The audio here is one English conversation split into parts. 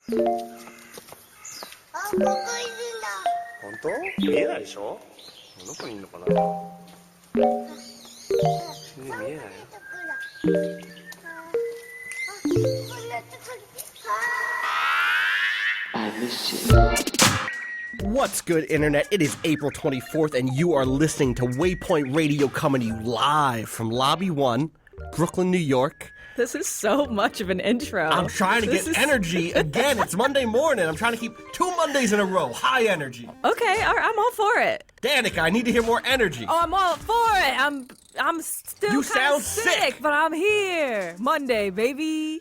あ、ここいるんだ。本当？見えないでしょ？どこにいるのかな？見えないよ。I miss you. What's good, Internet? It is April 24th, and you are listening to Waypoint Radio coming to you live from Lobby 1, Brooklyn, New York. This is so much of an intro. I'm trying to get energy. Again, it's Monday morning. I'm trying to keep 2 Mondays in a row. High energy. Okay, I'm all for it. Danika, I need to hear more energy. Oh, I'm all for it. I'm still You kind of sound sick. but I'm here. Monday, baby.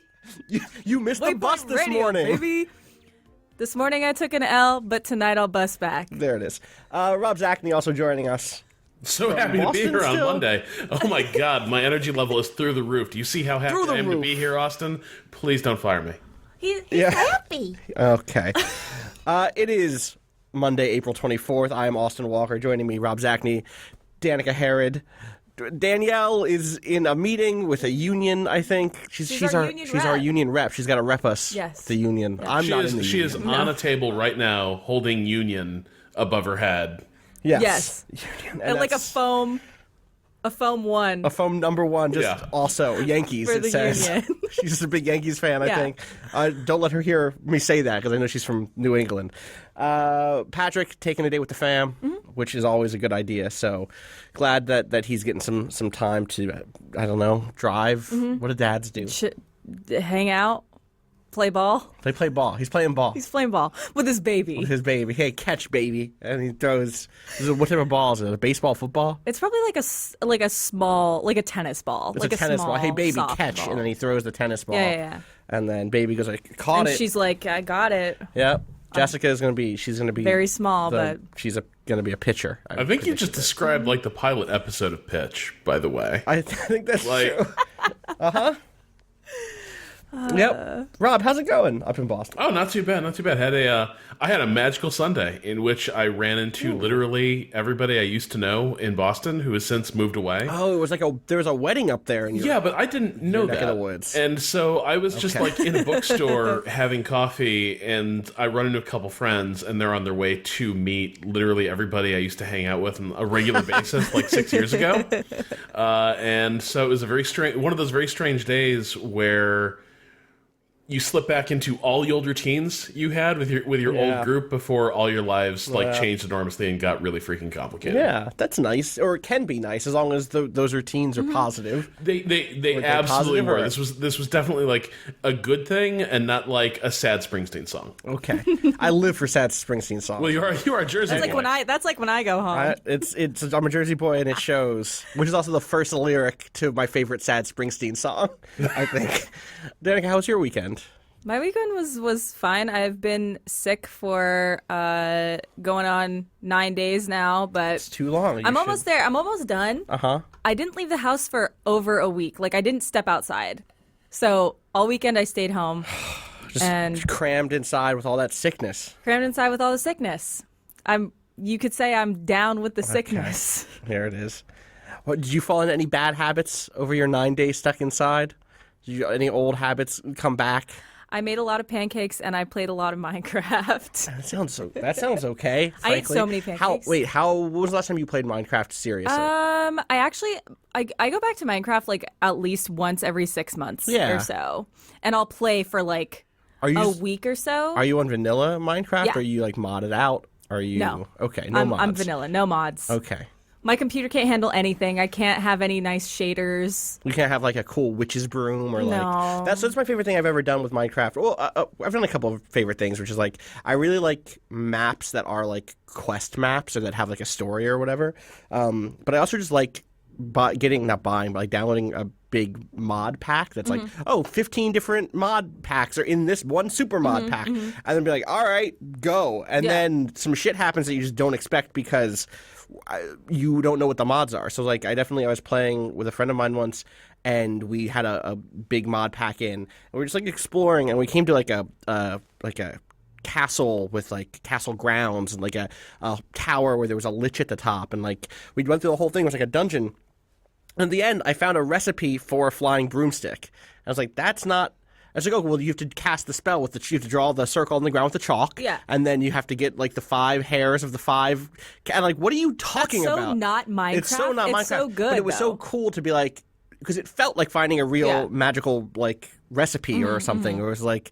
You missed the bus Waypoint this Radio, morning. baby. This morning I took an L, but tonight I'll bus back. There it is. Rob Zachney also joining us. So happy to be Boston here on still? Monday. Oh my God, my energy level is through the roof. Do you see how happy Through the I am to roof. be here, Austin? Please don't fire me. He's Yeah. happy. Okay. It is Monday, April 24th. I am Austin Walker. Joining me, Rob Zachney, Danika Herod. Danielle is in a meeting with a union, I think. She's our union our rep. union rep. She's got to rep us, Yes. the union. I'm She not is, in the she union. is on a table right now holding Union above her head. Yes. Yes. And Like a that's foam one. a phone number one, just Yeah. also Yankees, For it the says. union. She's just a big Yankees fan, I Yeah. think. Don't let her hear me say that, because I know she's from New England. Patrick taking a day with the fam, which is always a good idea. So glad that he's getting some time to, I don't know, drive. What do dads do? Hang out, play ball. They play ball. He's playing ball. He's playing ball with his baby. with his baby. Hey, catch, baby. And he throws, what type of ball is it? A baseball, football? It's probably like a small, like a tennis ball. It's like a tennis small ball. Hey, baby, soft catch. ball. And then he throws the tennis ball. Yeah. And then baby goes like, caught And it. she's like, I got it. Yep. Jessica is going to be, she's going to be Very small, but she's going to be a pitcher. I think you just described like the pilot episode of Pitch, by the way. I think that's Like- true. Yep. Rob, how's it going up in Boston? Oh, not too bad, not too bad. I had a magical Sunday in which I ran into literally everybody I used to know in Boston who has since moved away. Oh, it was like there was a wedding up there. In your, Yeah, but I didn't know neck that. of the woods. And so I was just Okay. like in a bookstore having coffee, and I run into a couple friends, and they're on their way to meet literally everybody I used to hang out with on a regular basis like 6 years ago. And so it was a very strange, one of those very strange days where you slip back into all the old routines you had with your Yeah. old group before all your lives like changed enormously and got really freaking complicated. Yeah, that's nice, or it can be nice as long as those routines are positive. They they absolutely positive were. or- This was definitely like a good thing and not like a sad Springsteen song. Okay, I live for sad Springsteen songs. Well, you are a Jersey that's like boy. when I go home. I'm a Jersey boy, and it shows. Which is also the first lyric to my favorite sad Springsteen song, I think. Danica, how was your weekend? My weekend was fine. I've been sick for going on 9 days now, but It's too long. I'm almost there. I'm almost done. Uh-huh. I didn't leave the house for over a week. Like I didn't step outside. So all weekend I stayed home and Crammed inside with all that sickness. crammed inside with all the sickness. You could say I'm down with the sickness. There it is. What, did you fall into any bad habits over your 9 days stuck inside? Any old habits come back? I made a lot of pancakes and I played a lot of Minecraft. That sounds okay. I ate frankly. so many pancakes. What was the last time you played Minecraft seriously? I actually I go back to Minecraft like at least once every 6 months Yeah. or so, and I'll play for like Are you a just- week or so. Are you on vanilla Minecraft? Yeah. Or are you like modded out? Are you No. Okay, no mods. I'm vanilla, no mods. Okay. My computer can't handle anything. I can't have any nice shaders. You can't have like a cool witch's broom or like No. that's my favorite thing I've ever done with Minecraft. Well, I've done a couple of favorite things, which is like I really like maps that are like quest maps or that have like a story or whatever. But I also just like downloading a big mod pack that's like, 15 different mod packs are in this one super mod pack, and then be like, all right, go, and Yeah. then some shit happens that you just don't expect because you don't know what the mods are. So like, I was playing with a friend of mine once, and we had a big mod pack in, and we were just like exploring, and we came to like a castle with like castle grounds and like a tower where there was a lich at the top, and like we went through the whole thing. It was like a dungeon. And at the end, I found a recipe for a flying broomstick. I was like, that's not It's like, oh, well, you have to cast the spell with you have to draw the circle on the ground with the chalk. Yeah. And then you have to get like the 5 hairs of the 5. And like, what are you talking That's so about? not Minecraft. It's so not Minecraft. It's so good. But it was so cool to be like, because it felt like finding a real magical like recipe or something. Or it was like,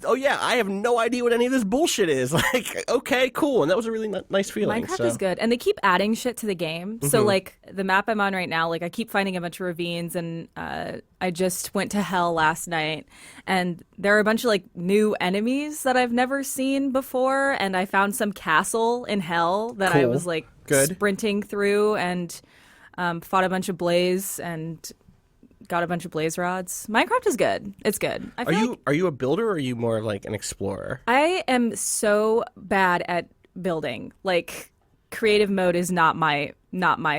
oh yeah, I have no idea what any of this bullshit is. Like, okay, cool. And that was a really nice feeling. Minecraft is good, and they keep adding shit to the game. So like the map I'm on right now, like I keep finding a bunch of ravines, and I just went to hell last night, and there are a bunch of like new enemies that I've never seen before, and I found some castle in hell that I Cool. was like Good. sprinting through, and fought a bunch of blaze and got a bunch of blaze rods. Minecraft is good. It's good. I feel Are you a builder or are you more like an explorer? I am so bad at building. Like creative mode is not my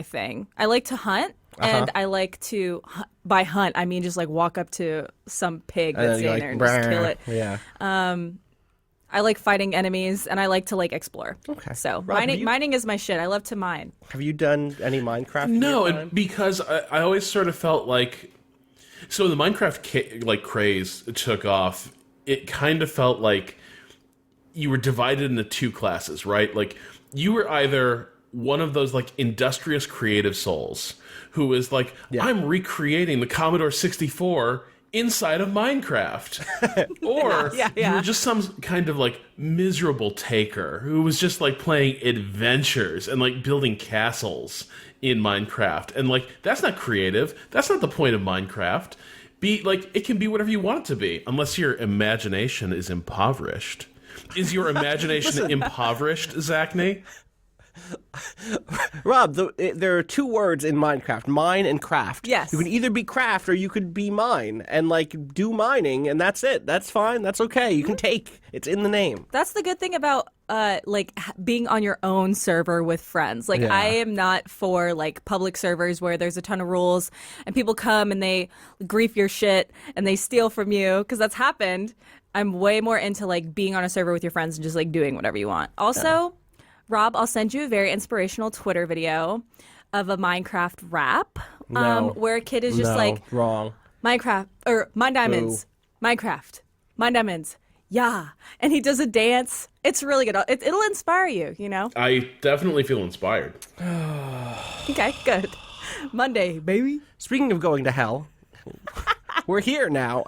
thing. I like to hunt and I like to by hunt I mean just like walk up to some pig And that's then you're in there and just kill it. Yeah. I like fighting enemies and I like to like explore. Okay. So Rob, mining is my shit. I love to mine. Have you done any Minecraft? in No, your time? and because I always sort of felt like, so the Minecraft like craze took off. It kind of felt like you were divided into 2 classes, right? Like you were either one of those like industrious creative souls who was like, I'm recreating the Commodore 64 inside of Minecraft, or you were just some kind of like miserable taker who was just like playing adventures and like building castles in Minecraft, and like that's not creative. That's not the point of Minecraft. Be like, it can be whatever you want it to be, unless your imagination is impoverished. Is your imagination impoverished, Zachney? Rob, there are 2 words in Minecraft: mine and craft. Yes. You can either be craft or you could be mine, and like do mining, and that's it. That's fine. That's okay. You can take. It's in the name. That's the good thing about being on your own server with friends. Like Yeah. I am not for like public servers where there's a ton of rules and people come and they grief your shit and they steal from you, because that's happened. I'm way more into like being on a server with your friends and just like doing whatever you want. Also, Rob, I'll send you a very inspirational Twitter video of a Minecraft rap No. where a kid is just No, like, wrong. Minecraft, or Mine Diamonds, Minecraft, Mine Diamonds, yeah. And he does a dance. It's really good. It'll inspire you, you know? I definitely feel inspired. Okay, good. Monday, baby. Speaking of going to hell, we're here now.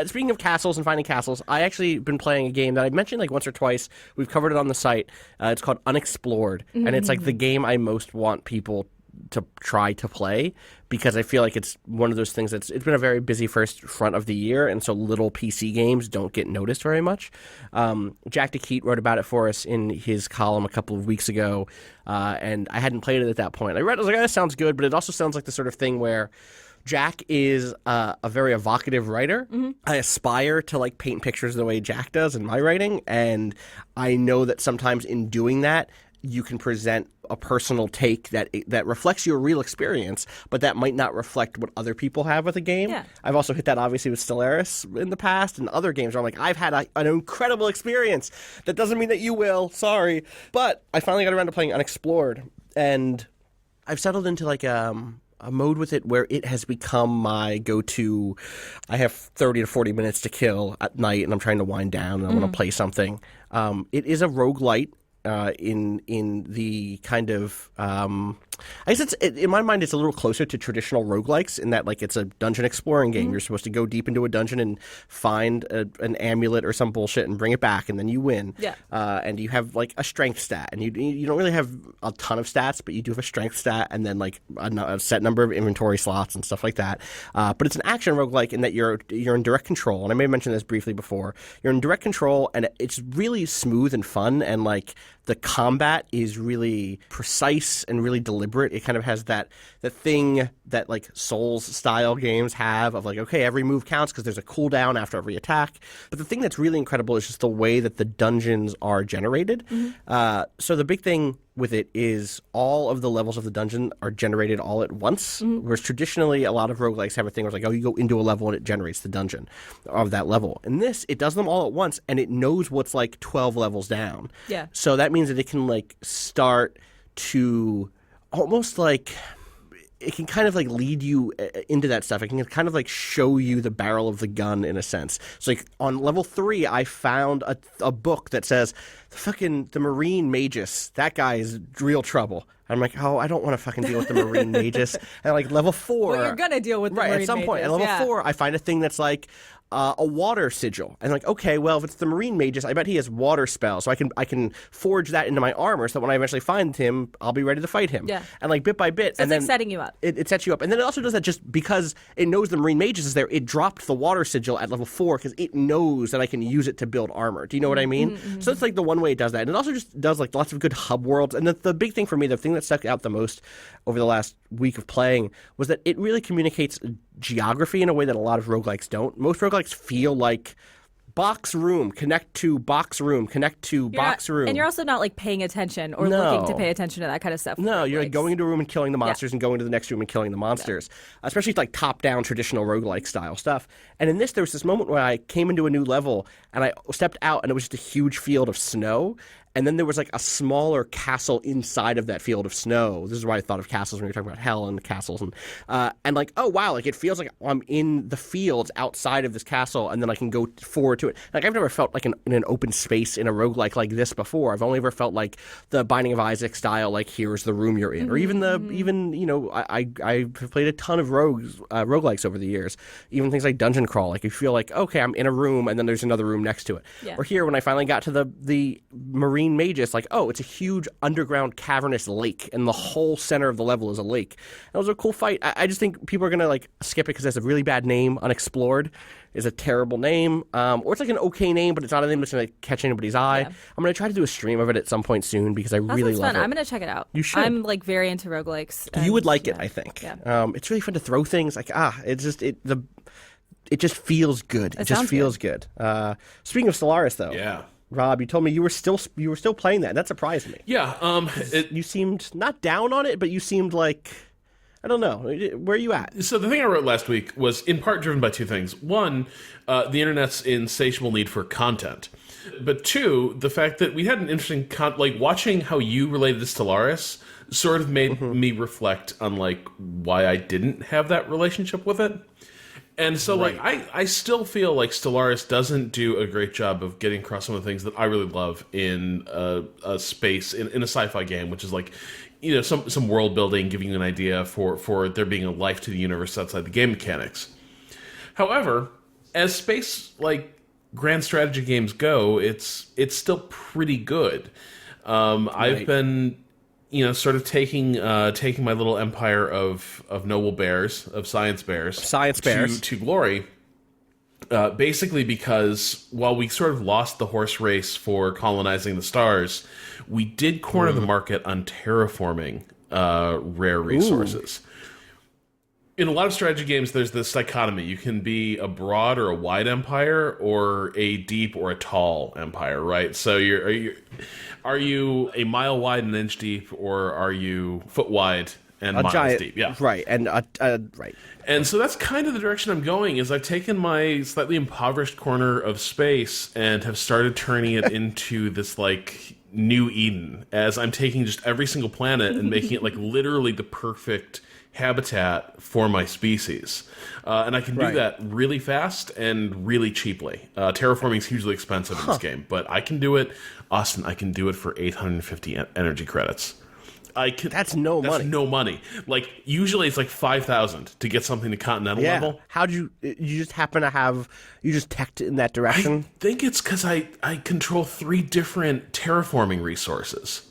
Speaking of castles and finding castles, I actually been playing a game that I mentioned like once or twice. We've covered it on the site. It's called Unexplored, and it's like the game I most want people to try to play, because I feel like it's one of those things it's been a very busy first front of the year, and so little PC games don't get noticed very much. Jack DeKeat wrote about it for us in his column a couple of weeks ago, and I hadn't played it at that point. I was like, oh, that sounds good, but it also sounds like the sort of thing where Jack is a very evocative writer. I aspire to like paint pictures the way Jack does in my writing, and I know that sometimes in doing that, you can present a personal take that reflects your real experience, but that might not reflect what other people have with a game. Yeah. I've also hit that obviously with Stellaris in the past and other games where I'm like, I've had an incredible experience. That doesn't mean that you will. Sorry. But I finally got around to playing Unexplored, and I've settled into like a mode with it where it has become my go-to. I have 30 to 40 minutes to kill at night, and I'm trying to wind down, and I want to play something. It is a roguelite. In the kind of I guess in my mind it's a little closer to traditional roguelikes in that like it's a dungeon exploring game. You're supposed to go deep into a dungeon and find an amulet or some bullshit and bring it back, and then you win. Yeah. And you have like a strength stat, and you don't really have a ton of stats, but you do have a strength stat and then like a set number of inventory slots and stuff like that. But it's an action roguelike in that you're in direct control, and I may have mentioned this briefly before. You're in direct control, and it's really smooth and fun, and like the combat is really precise and really deliberate. It kind of has the thing that like Souls style games have of like, okay, every move counts because there's a cooldown after every attack. But the thing that's really incredible is just the way that the dungeons are generated. So the big thing with it is all of the levels of the dungeon are generated all at once, whereas traditionally a lot of roguelikes have a thing where it's like, oh, you go into a level and it generates the dungeon of that level. In this, it does them all at once, and it knows what's like 12 levels down. Yeah. So that means that it can like start to almost like it can kind of like lead you into that stuff. It can kind of like show you the barrel of the gun in a sense. So like on level 3, I found a book that says the Marine Magus. That guy is real trouble. I'm like, oh, I don't want to fucking deal with the Marine Magus. And like level 4, Well, you're gonna deal with the right Marine at some point. At mages, level 4, I find a thing that's like a water sigil, and like, okay, well, if it's the Marine Magus, I bet he has water spells, so I can forge that into my armor, so that when I eventually find him, I'll be ready to fight him. Yeah. And like bit by bit, So and it's then like setting you up. It sets you up, and then it also does that just because it knows the Marine Magus is there. It dropped the water sigil at level 4 because it knows that I can use it to build armor. Do you know what I mean? Mm-hmm. So it's like the one way it does that, and it also just does like lots of good hub worlds. And the big thing for me, the thing that stuck out the most over the last week of playing, was that it really communicates geography in a way that a lot of roguelikes don't. Most roguelikes feel like box room, connect to box room, connect to box room. And you're also not like paying attention or No. looking to pay attention to that kind of stuff. No, you're like going into a room and killing the monsters Yeah. and going to the next room and killing the monsters. Especially like top-down traditional roguelike style stuff. And in this, there was this moment where I came into a new level and I stepped out and it was just a huge field of snow. And then there was like a smaller castle inside of that field of snow. This is why I thought of castles when you're talking about hell and castles. And like, oh, wow, like it feels like I'm in the fields outside of this castle and then I can go forward to it. Like I've never felt like in an open space in a roguelike like this before. I've only ever felt like the Binding of Isaac style, like here's the room you're in. Or even you know, I've played a ton of roguelikes over the years. Even things like Dungeon Crawl. Like you feel like, okay, I'm in a room and then there's another room next to it. Yeah. Or here, when I finally got to the Marine Magus, like, oh, it's a huge underground cavernous lake, and the whole center of the level is a lake. That was a cool fight. I just think people are gonna like skip it because it has a really bad name. Unexplored is a terrible name, or it's like an okay name, but it's not a name that's gonna catch anybody's eye. Yeah. I'm gonna try to do a stream of it at some point soon because I That really sounds love fun. it. I'm gonna check it out. You should. I'm like very into roguelikes. You would and, like it, yeah. I think. Yeah. It's really fun to throw things. Like it just feels good. It just sounds feels good. Speaking of Stellaris, though, Yeah. Rob, you told me you were still playing that. And that surprised me. Yeah. You seemed not down on it, but you seemed like, I don't know. Where are you at? So the thing I wrote last week was in part driven by two things. One, the internet's insatiable need for content. But two, the fact that we had an interesting like watching how you related to Stellaris sort of made me reflect on like why I didn't have that relationship with it. And so, like, I still feel like Stellaris doesn't do a great job of getting across some of the things that I really love in a space, in a sci-fi game, which is like, you know, some world building, giving you an idea for there being a life to the universe outside the game mechanics. However, as space, like, grand strategy games go, it's still pretty good. I've been, you know, sort of taking my little empire of noble bears, of science bears to glory, basically because while we sort of lost the horse race for colonizing the stars, we did corner the market on terraforming rare resources. In a lot of strategy games, there's this dichotomy. You can be a broad or a wide empire, or a deep or a tall empire, right? So are you a mile wide and an inch deep, or are you foot wide and miles deep? Yeah, right. And right. And so that's kind of the direction I'm going. Is I've taken my slightly impoverished corner of space and have started turning it into this like new Eden. As I'm taking just every single planet and making it like literally the perfect habitat for my species, and I can do that really fast and really cheaply. Terraforming is hugely expensive in this game, but I can do it. Austin, I can do it for 850 energy credits. That's no money. Like usually it's like 5,000 to get something to continental level. How'd you just happen to have you just teched in that direction? I think it's because I control 3 different terraforming resources.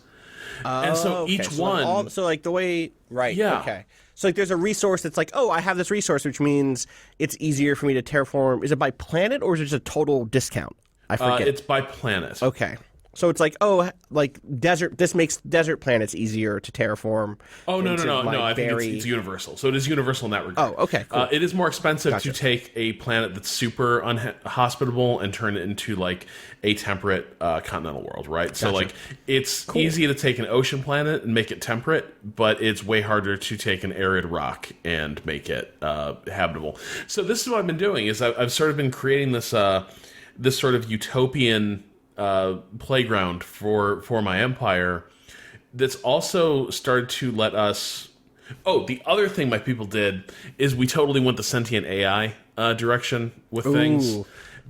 And so each one... So like the way... Right, yeah. Okay. So like there's a resource that's like, oh, I have this resource, which means it's easier for me to terraform. Is it by planet or is it just a total discount? I forget. It's by planet. Okay. So it's like, oh, like desert. This makes desert planets easier to terraform. Oh no! I think it's universal. So it is universal in that regard. Oh, okay. Cool. It is more expensive to take a planet that's super unhospitable and turn it into like a temperate continental world, right? So like it's easy to take an ocean planet and make it temperate, but it's way harder to take an arid rock and make it habitable. So this is what I've been doing. Is I've sort of been creating this this sort of utopian playground for my empire that's also started to let us Oh, the other thing my people did is we totally went the sentient AI direction with things. Ooh.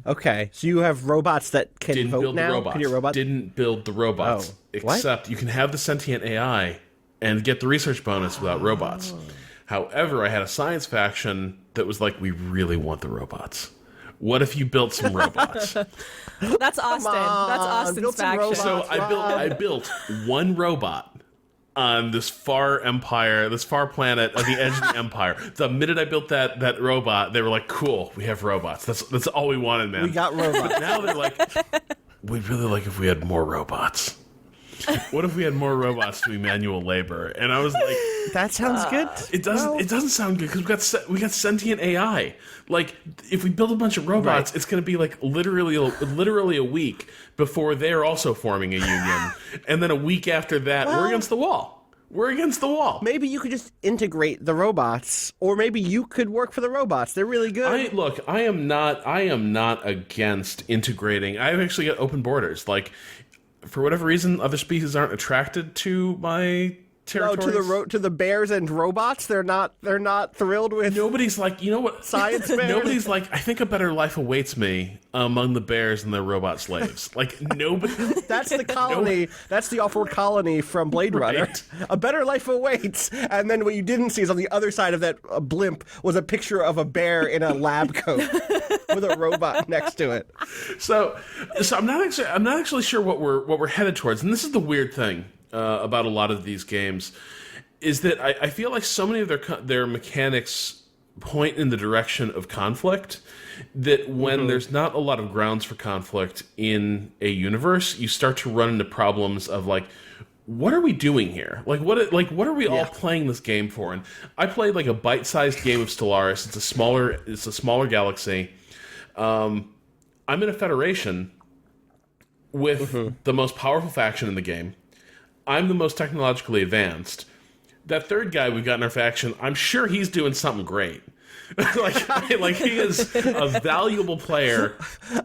Okay, so you have robots that can Didn't vote build now? the robots. Can your robot? Didn't build the robots. Oh, what? Except you can have the sentient AI and get the research bonus without robots. However, I had a science faction that was like, we really want the robots. What if you built some robots? That's Austin. That's Austin's build some faction. robots. So I built one robot on this far empire, this far planet at the edge of the empire. The minute I built that robot, they were like, "Cool, we have robots. That's all we wanted, man." We got robots. But now they're like, "We'd really like if we had more robots. What if we had more robots doing manual labor?" And I was like, That sounds good. "It doesn't sound good because we got sentient AI. Like, if we build a bunch of robots, Right. it's going to be like literally a week before they're also forming a union, and then a week after that, we're against the wall. We're against the wall." Maybe you could just integrate the robots, or maybe you could work for the robots. They're really good. I am not against integrating. I've actually got open borders. Like, for whatever reason, other species aren't attracted to my territories. To the bears and robots. They're not thrilled with. Nobody's like, you know what? Science bears? Nobody's like, I think a better life awaits me among the bears and their robot slaves. Like, nobody. That's the colony. That's the off-world colony from Blade Runner. Right. A better life awaits. And then what you didn't see is on the other side of that blimp was a picture of a bear in a lab coat with a robot next to it. So I'm not actually sure what we're headed towards. And this is the weird thing about a lot of these games, is that I feel like so many of their mechanics point in the direction of conflict, that when there's not a lot of grounds for conflict in a universe, you start to run into problems of like, what are we doing here? Like what are we all playing this game for? And I played like a bite-sized game of Stellaris. It's a smaller galaxy. I'm in a federation with the most powerful faction in the game. I'm the most technologically advanced. That third guy we've got in our faction, I'm sure he's doing something great. like he is a valuable player.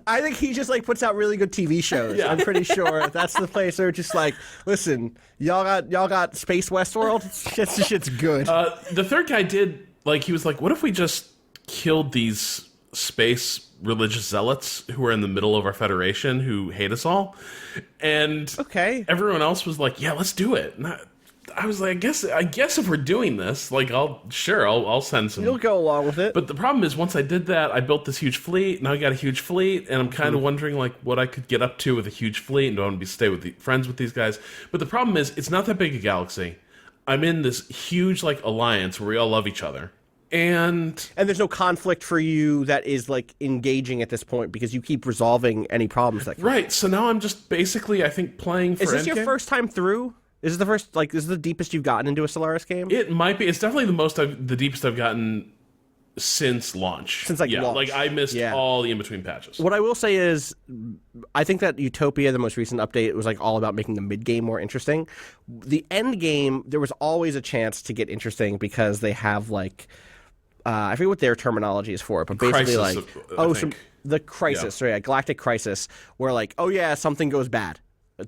I think he just like puts out really good TV shows. Yeah. I'm pretty sure that's the place they're just like, listen, y'all got Space Westworld. Shit's good. The third guy did, like, he was like, what if we just killed these space religious zealots who are in the middle of our federation who hate us all? And everyone else was like, yeah, let's do it. And I was like, I guess if we're doing this, like, I'll send some. You'll go along with it. But the problem is, once I did that, I built this huge fleet. Now I got a huge fleet, and I'm kind of wondering like what I could get up to with a huge fleet, and do I want to be friends with these guys? But the problem is, it's not that big a galaxy. I'm in this huge like alliance where we all love each other, and there's no conflict for you that is like engaging at this point because you keep resolving any problems that come. Right. So now I'm just basically, I think, playing for. Is this your Endgame. first time through? Is this the deepest you've gotten into a Stellaris game? It might be. It's definitely the deepest I've gotten since launch. Since launch. Like I missed all the in-between patches. What I will say is, I think that Utopia, the most recent update, was like all about making the mid-game more interesting. The end game, there was always a chance to get interesting because they have like, I forget what their terminology is for it, but basically the crisis, right? Galactic crisis, where like, oh yeah, something goes bad.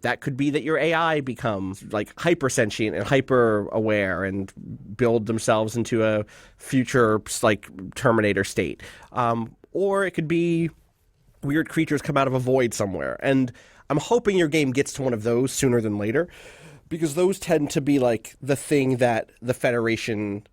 That could be that your AI becomes like hyper sentient and hyper aware and build themselves into a future like Terminator state. Or it could be weird creatures come out of a void somewhere. And I'm hoping your game gets to one of those sooner than later, because those tend to be like the thing that the Federation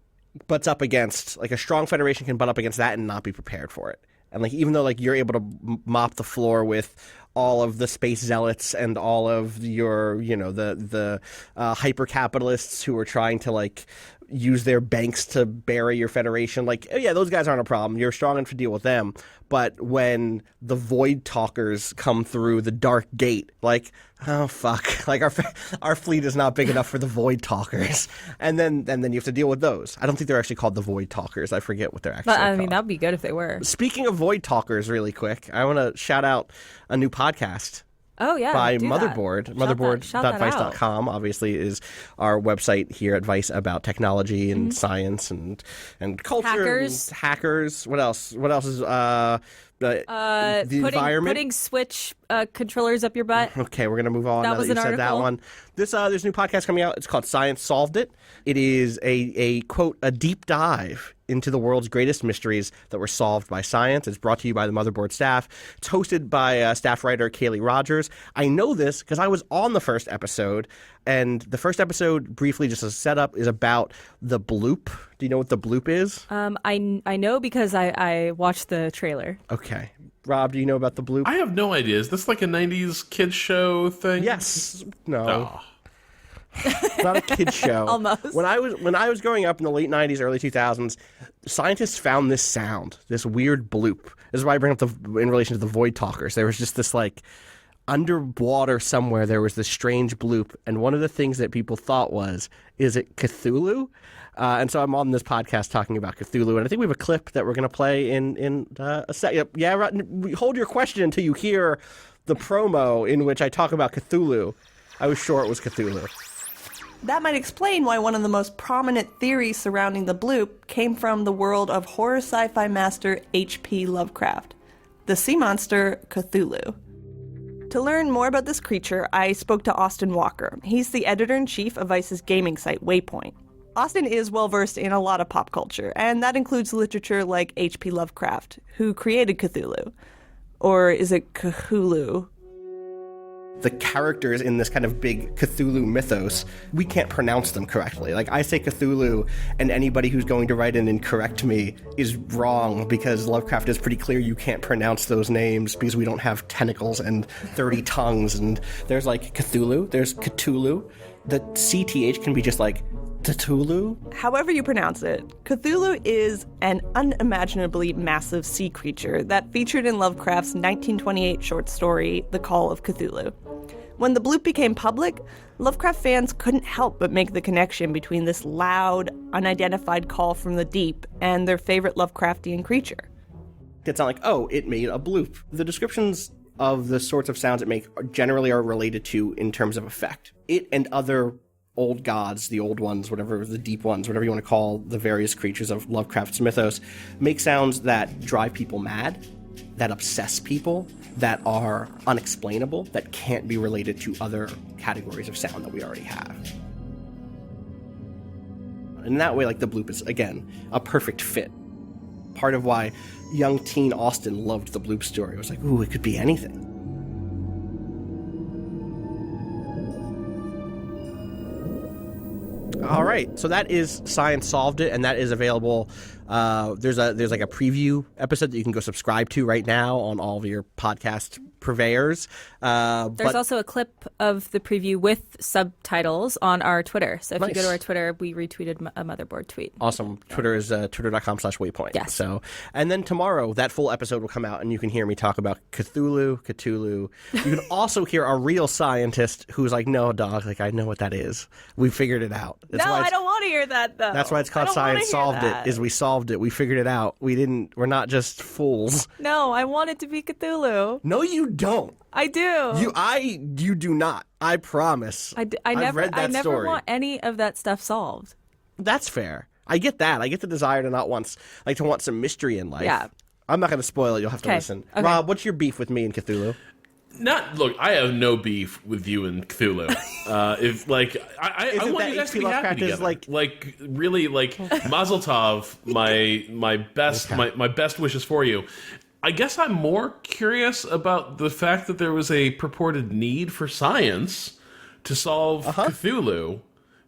butts up against. Like a strong Federation can butt up against that and not be prepared for it. And like even though like you're able to mop the floor with all of the space zealots and all of your, the hyper capitalists who are trying to like use their banks to bury your federation, like, oh yeah, those guys aren't a problem. You're strong enough to deal with them. But when the void talkers come through the dark gate, like, oh fuck, like our fleet is not big enough for the void talkers, and then you have to deal with those. I don't think they're actually called the void talkers. I forget what they're actually called. I mean, that'd be good if they were. Speaking of void talkers, really quick, I want to shout out a new podcast. Oh, yeah. By do Motherboard. That. Motherboard.vice.com obviously is our website here at Vice about technology and science and culture. Hackers. And hackers. What else? What else is the environment. Putting Switch controllers up your butt. Okay, we're going to move on now that was you an said that article. one. There's a new podcast coming out. It's called Science Solved It. It is a quote, a deep dive into the world's greatest mysteries that were solved by science. It's brought to you by the Motherboard staff. It's hosted by staff writer Kaylee Rogers. I know this because I was on the first episode, and the first episode, briefly just as a setup, is about the bloop. Do you know what the bloop is? I know because I watched the trailer. Okay. Rob, do you know about the bloop? I have no idea. Is this like a 90s kids show thing? Yes. No. Oh. It's not a kid's show. Almost. When I was growing up in the late 90s, early 2000s, scientists found this sound, this weird bloop. This is why I bring up in relation to the Void Talkers. There was just this like underwater somewhere there was this strange bloop, and one of the things that people thought was, is it Cthulhu? And so I'm on this podcast talking about Cthulhu, and I think we have a clip that we're going to play in a second. Yeah, hold your question until you hear the promo in which I talk about Cthulhu. I was sure it was Cthulhu. That might explain why one of the most prominent theories surrounding the bloop came from the world of horror sci-fi master H.P. Lovecraft, the sea monster Cthulhu. To learn more about this creature, I spoke to Austin Walker. He's the editor-in-chief of Vice's gaming site, Waypoint. Austin is well-versed in a lot of pop culture, and that includes literature like H.P. Lovecraft, who created Cthulhu. Or is it Cthulhu? The characters in this kind of big Cthulhu mythos, we can't pronounce them correctly. Like, I say Cthulhu, and anybody who's going to write in and correct me is wrong, because Lovecraft is pretty clear you can't pronounce those names because we don't have tentacles and 30 tongues, and there's like Cthulhu, there's Cthulhu. The CTH can be just like Cthulhu. However you pronounce it, Cthulhu is an unimaginably massive sea creature that featured in Lovecraft's 1928 short story, The Call of Cthulhu. When the bloop became public, Lovecraft fans couldn't help but make the connection between this loud, unidentified call from the deep and their favorite Lovecraftian creature. It's not like, oh, it made a bloop. The descriptions of the sorts of sounds it makes generally are related to in terms of effect. It and other old gods, the old ones, whatever, the deep ones, whatever you want to call the various creatures of Lovecraft's mythos, make sounds that drive people mad, that obsess people, that are unexplainable, that can't be related to other categories of sound that we already have. And in that way, like, the bloop is, again, a perfect fit. Part of why young teen Austin loved the bloop story. It was like, ooh, it could be anything. All right, so that is Science Solved It, and that is available. There's like a preview episode that you can go subscribe to right now on all of your podcast purveyors. There's also a clip of the preview with subtitles on our Twitter. So if you go Nice. to our Twitter, we retweeted a Motherboard tweet. Awesome. Twitter is twitter.com/waypoint. Yes. So, and then tomorrow, that full episode will come out, and you can hear me talk about Cthulhu. You can also hear a real scientist who's like, no, dog, like, I know what that is. We figured it out. That's No, why I it's- don't want to hear that, though. That's why it's called I don't wanna Science hear Solved that. It, is we solved it. We figured it out. We're not just fools. No, I want it to be Cthulhu. No, you don't. I do. You do not. I promise. I I've never, read that I never story. want any of that stuff solved. That's fair. I get that. I get the desire to not want, like, to want some mystery in life. Yeah. I'm not going to spoil it. You'll have to Okay. listen. Okay. Rob, what's your beef with me and Cthulhu? Look, I have no beef with you and Cthulhu. If like, I Isn't want that you guys to H.P. be happy Lovecraft is, together. Like really, like Mazel Tov. My best my best wishes for you. I guess I'm more curious about the fact that there was a purported need for science to solve Cthulhu.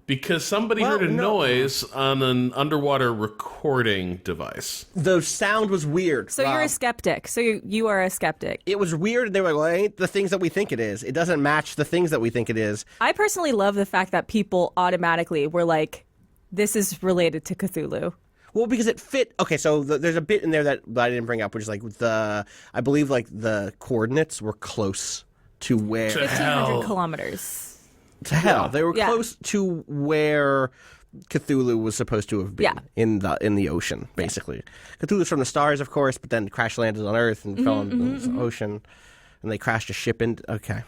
Because somebody heard a noise on an underwater recording device. The sound was weird. So you're a skeptic. So you are a skeptic. It was weird. They were like, well, it ain't the things that we think it is. It doesn't match the things that we think it is. I personally love the fact that people automatically were like, this is related to Cthulhu. Well, because it fit. Okay, so there's a bit in there that I didn't bring up, which is like I believe like the coordinates were close to where. To 1,500 kilometers. To hell. They were Yeah. close to where Cthulhu was supposed to have been in the ocean, basically. Cthulhu's from the stars, of course, but then crash landed on Earth and fell into the ocean, and they crashed a ship in. Okay.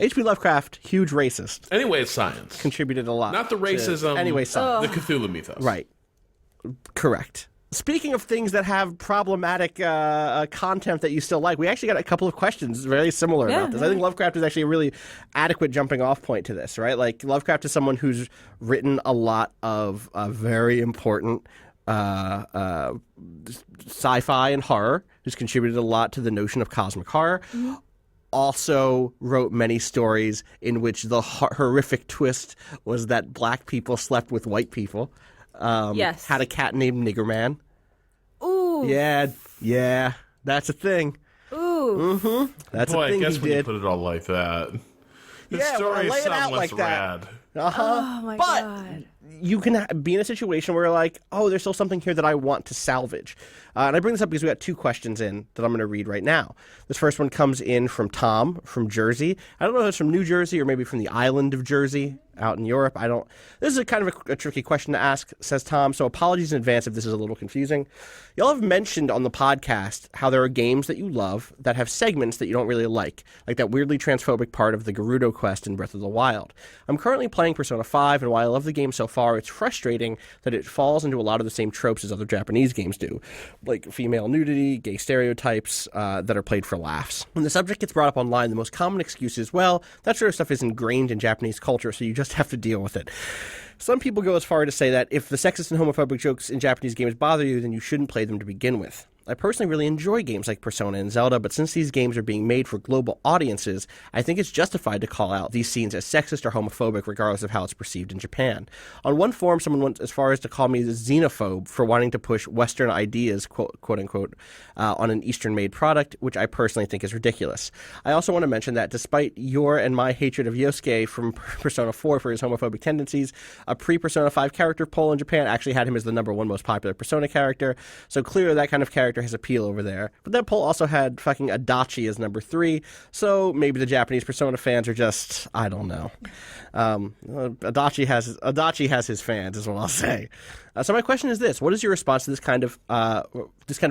H.P. Lovecraft, huge racist, Anyway, it's science. contributed a lot. Not the to- racism. Anyway, science. The Cthulhu mythos. Right. Correct. Speaking of things that have problematic content that you still like, we actually got a couple of questions very similar about this. I think Lovecraft is actually a really adequate jumping off point to this, right? Like, Lovecraft is someone who's written a lot of very important sci-fi and horror, who's contributed a lot to the notion of cosmic horror. Also wrote many stories in which the horrific twist was that black people slept with white people. Yes. Had a cat named Nigger Man. Ooh. Yeah, that's a thing. Ooh. That's Boy, a thing I guess he when did. you put it all like that, the Yeah, when I story lay is it out something less like that. rad. Oh my But god. you can be in a situation where you're like, oh, there's still something here that I want to salvage. And I bring this up because we got two questions in that I'm going to read right now. This first one comes in from Tom from Jersey. I don't know if it's from New Jersey or maybe from the island of Jersey out in Europe. This is a kind of a tricky question to ask, says Tom, so apologies in advance if this is a little confusing. Y'all have mentioned on the podcast how there are games that you love that have segments that you don't really like that weirdly transphobic part of the Gerudo quest in Breath of the Wild. I'm currently playing Persona 5, and while I love the game so far, it's frustrating that it falls into a lot of the same tropes as other Japanese games do, like female nudity, gay stereotypes that are played for laughs. When the subject gets brought up online, the most common excuse is, well, that sort of stuff is ingrained in Japanese culture, so you just have to deal with it. Some people go as far as to say that if the sexist and homophobic jokes in Japanese games bother you, then you shouldn't play them to begin with. I personally really enjoy games like Persona and Zelda, but since these games are being made for global audiences, I think it's justified to call out these scenes as sexist or homophobic regardless of how it's perceived in Japan. On one forum, someone went as far as to call me a xenophobe for wanting to push Western ideas, quote unquote, on an Eastern-made product, which I personally think is ridiculous. I also want to mention that despite your and my hatred of Yosuke from Persona 4 for his homophobic tendencies, a pre-Persona 5 character poll in Japan actually had him as the #1 most popular Persona character, so clearly that kind of character has appeal over there. But that poll also had fucking Adachi as #3, so maybe the Japanese Persona fans are just, I don't know. Adachi has his fans, is what I'll say. So my question is this: what is your response to this kind of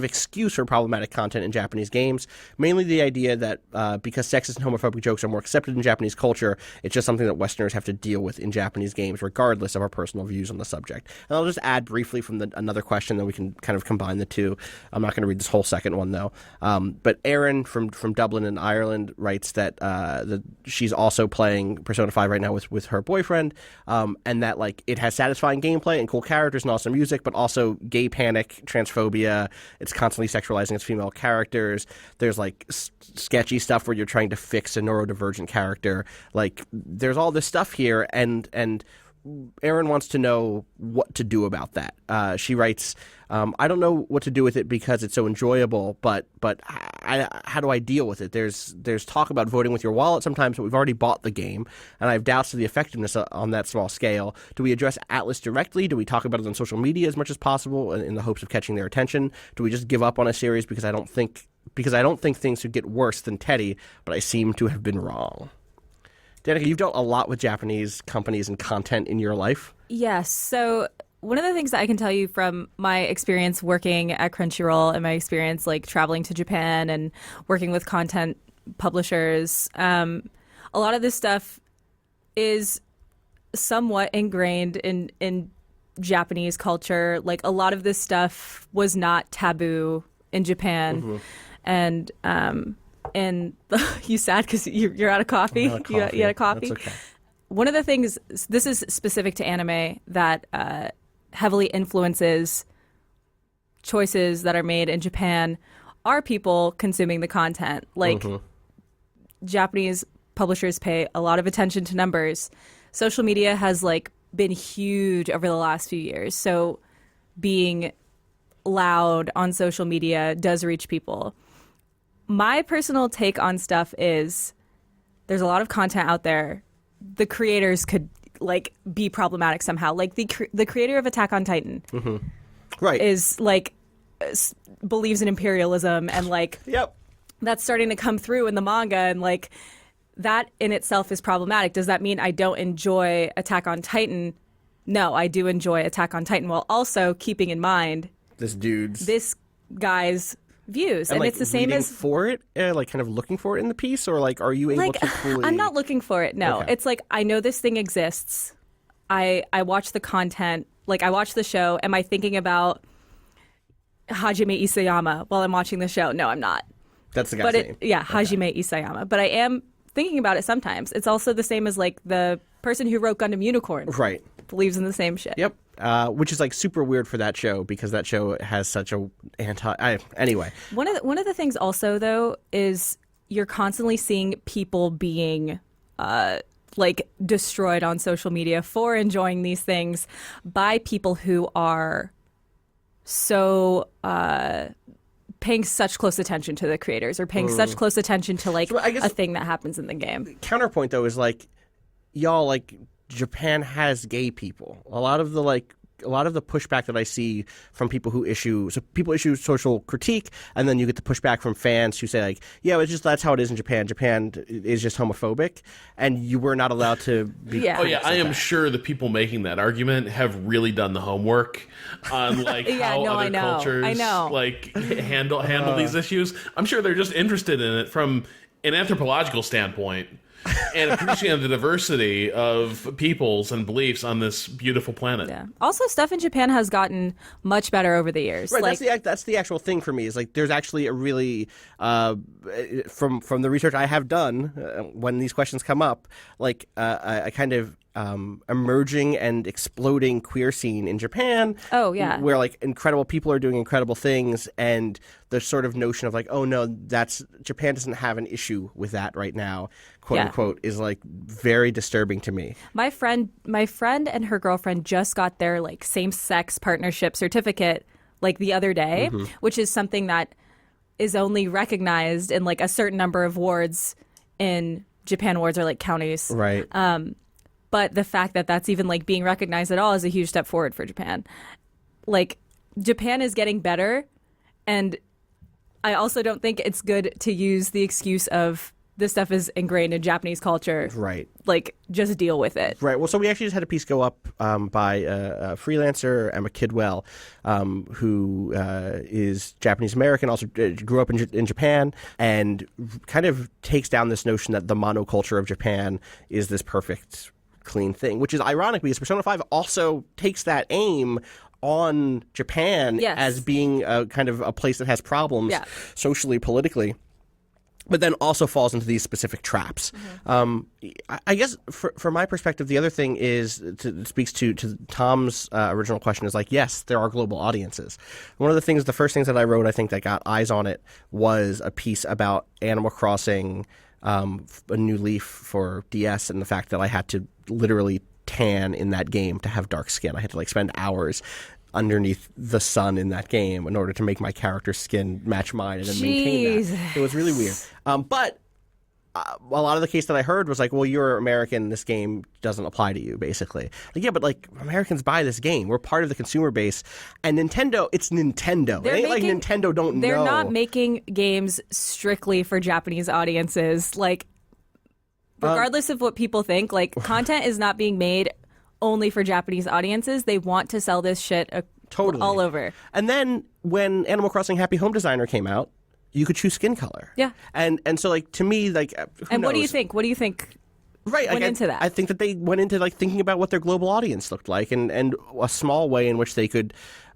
excuse for problematic content in Japanese games? Mainly the idea that because sexist and homophobic jokes are more accepted in Japanese culture, it's just something that Westerners have to deal with in Japanese games, regardless of our personal views on the subject. And I'll just add briefly from another question, then we can kind of combine the two. I'm not going to read this whole second one though. But Erin from Dublin in Ireland writes that she's also playing Persona 5 right now with her boyfriend, and that it has satisfying gameplay and cool characters and awesome music, but also gay panic, transphobia. It's constantly sexualizing its female characters. There's sketchy stuff where you're trying to fix a neurodivergent character. There's all this stuff here, and Erin wants to know what to do about that. She writes, I don't know what to do with it because it's so enjoyable, but how do I deal with it? There's talk about voting with your wallet sometimes, but we've already bought the game, and I have doubts of the effectiveness on that small scale. Do we address Atlas directly? Do we talk about it on social media as much as possible in the hopes of catching their attention? Do we just give up on a series because I don't think things could get worse than Teddy, but I seem to have been wrong? Danika, you've dealt a lot with Japanese companies and content in your life. Yes. So one of the things that I can tell you from my experience working at Crunchyroll and my experience traveling to Japan and working with content publishers, a lot of this stuff is somewhat ingrained in Japanese culture. A lot of this stuff was not taboo in Japan. Mm-hmm. And you sad because you're out of coffee? You had a coffee? That's okay. One of the things, this is specific to anime, that heavily influences choices that are made in Japan are people consuming the content. Japanese publishers pay a lot of attention to numbers. Social media has been huge over the last few years. So being loud on social media does reach people. My personal take on stuff is there's a lot of content out there. The creators could be problematic somehow. The creator of Attack on Titan, right, is believes in imperialism and yep, that's starting to come through in the manga, and that in itself is problematic. Does that mean I don't enjoy Attack on Titan? No, I do enjoy Attack on Titan, while also keeping in mind this guy's views, and it's the same as for it, kind of looking for it in the piece, or are you able to fully... I'm not looking for it. No, okay. It's I know this thing exists. I watch the content, I watch the show. Am I thinking about Hajime Isayama while I'm watching the show. No, I'm not. That's the guy's name. Hajime Isayama. But I am thinking about it sometimes. It's also the same as like the person who wrote Gundam Unicorn. Right. Believes in the same shit. Yep. Which is like super weird for that show because that show has such a anyway. One of the things also though is you're constantly seeing people being like destroyed on social media for enjoying these things by people who are so paying such close attention to the creators or paying such close attention to like I guess a thing that happens in the game. Counterpoint though is like y'all like Japan has gay people. A lot of the pushback that I see from people who issue social critique, and then you get the pushback from fans who say like, yeah, it's just that's how it is in Japan. Japan is just homophobic, and you were not allowed to be. Yeah. Oh yeah, I am sure the people making that argument have really done the homework on like how other cultures like handle these issues. I'm sure they're just interested in it from an anthropological standpoint. And appreciating the diversity of peoples and beliefs on this beautiful planet. Yeah. Also, stuff in Japan has gotten much better over the years. Right. Like, That's the actual thing for me. Is like there's actually a really from the research I have done when these questions come up, like a kind of emerging and exploding queer scene in Japan. Oh yeah. Where like incredible people are doing incredible things, and the sort of notion of like, oh no, Japan doesn't have an issue with that right now, quote unquote, is like very disturbing to me. My friend and her girlfriend just got their like same-sex partnership certificate like the other day, which is something that is only recognized in like a certain number of wards in Japan. Wards are like counties. Right. But the fact that that's even like being recognized at all is a huge step forward for Japan. Like Japan is getting better, and I also don't think it's good to use the excuse of this stuff is ingrained in Japanese culture. Right. Like just deal with it. Right. Well, so we actually just had a piece go up by a freelancer, Emma Kidwell, who is Japanese American, also grew up in Japan, and kind of takes down this notion that the monoculture of Japan is this perfect, clean thing, which is ironic because Persona 5 also takes that aim on Japan as being a kind of a place that has problems socially, politically, but then also falls into these specific traps. I guess from my perspective, the other thing is, it speaks to Tom's original question, is like, yes, there are global audiences. One of the first things that I wrote, I think that got eyes on it, was a piece about Animal Crossing, a new leaf for DS, and the fact that I had to literally tan in that game to have dark skin. I had to like spend hours underneath the sun in that game in order to make my character's skin match mine and then maintain that. It was really weird. But a lot of the case that I heard was like, well, you're American, this game doesn't apply to you, basically. Like, yeah, but like Americans buy this game. We're part of the consumer base. And Nintendo, it's Nintendo. It ain't like Nintendo don't know. They're not making games strictly for Japanese audiences. Like, regardless of what people think, like content is not being made only for Japanese audiences. They want to sell this shit totally all over. And then when Animal Crossing Happy Home Designer came out, you could choose skin color. Yeah. And so like to me, like and what do you think? What do you think? Right, went into that? I think that they went into like thinking about what their global audience looked like, and a small way in which they could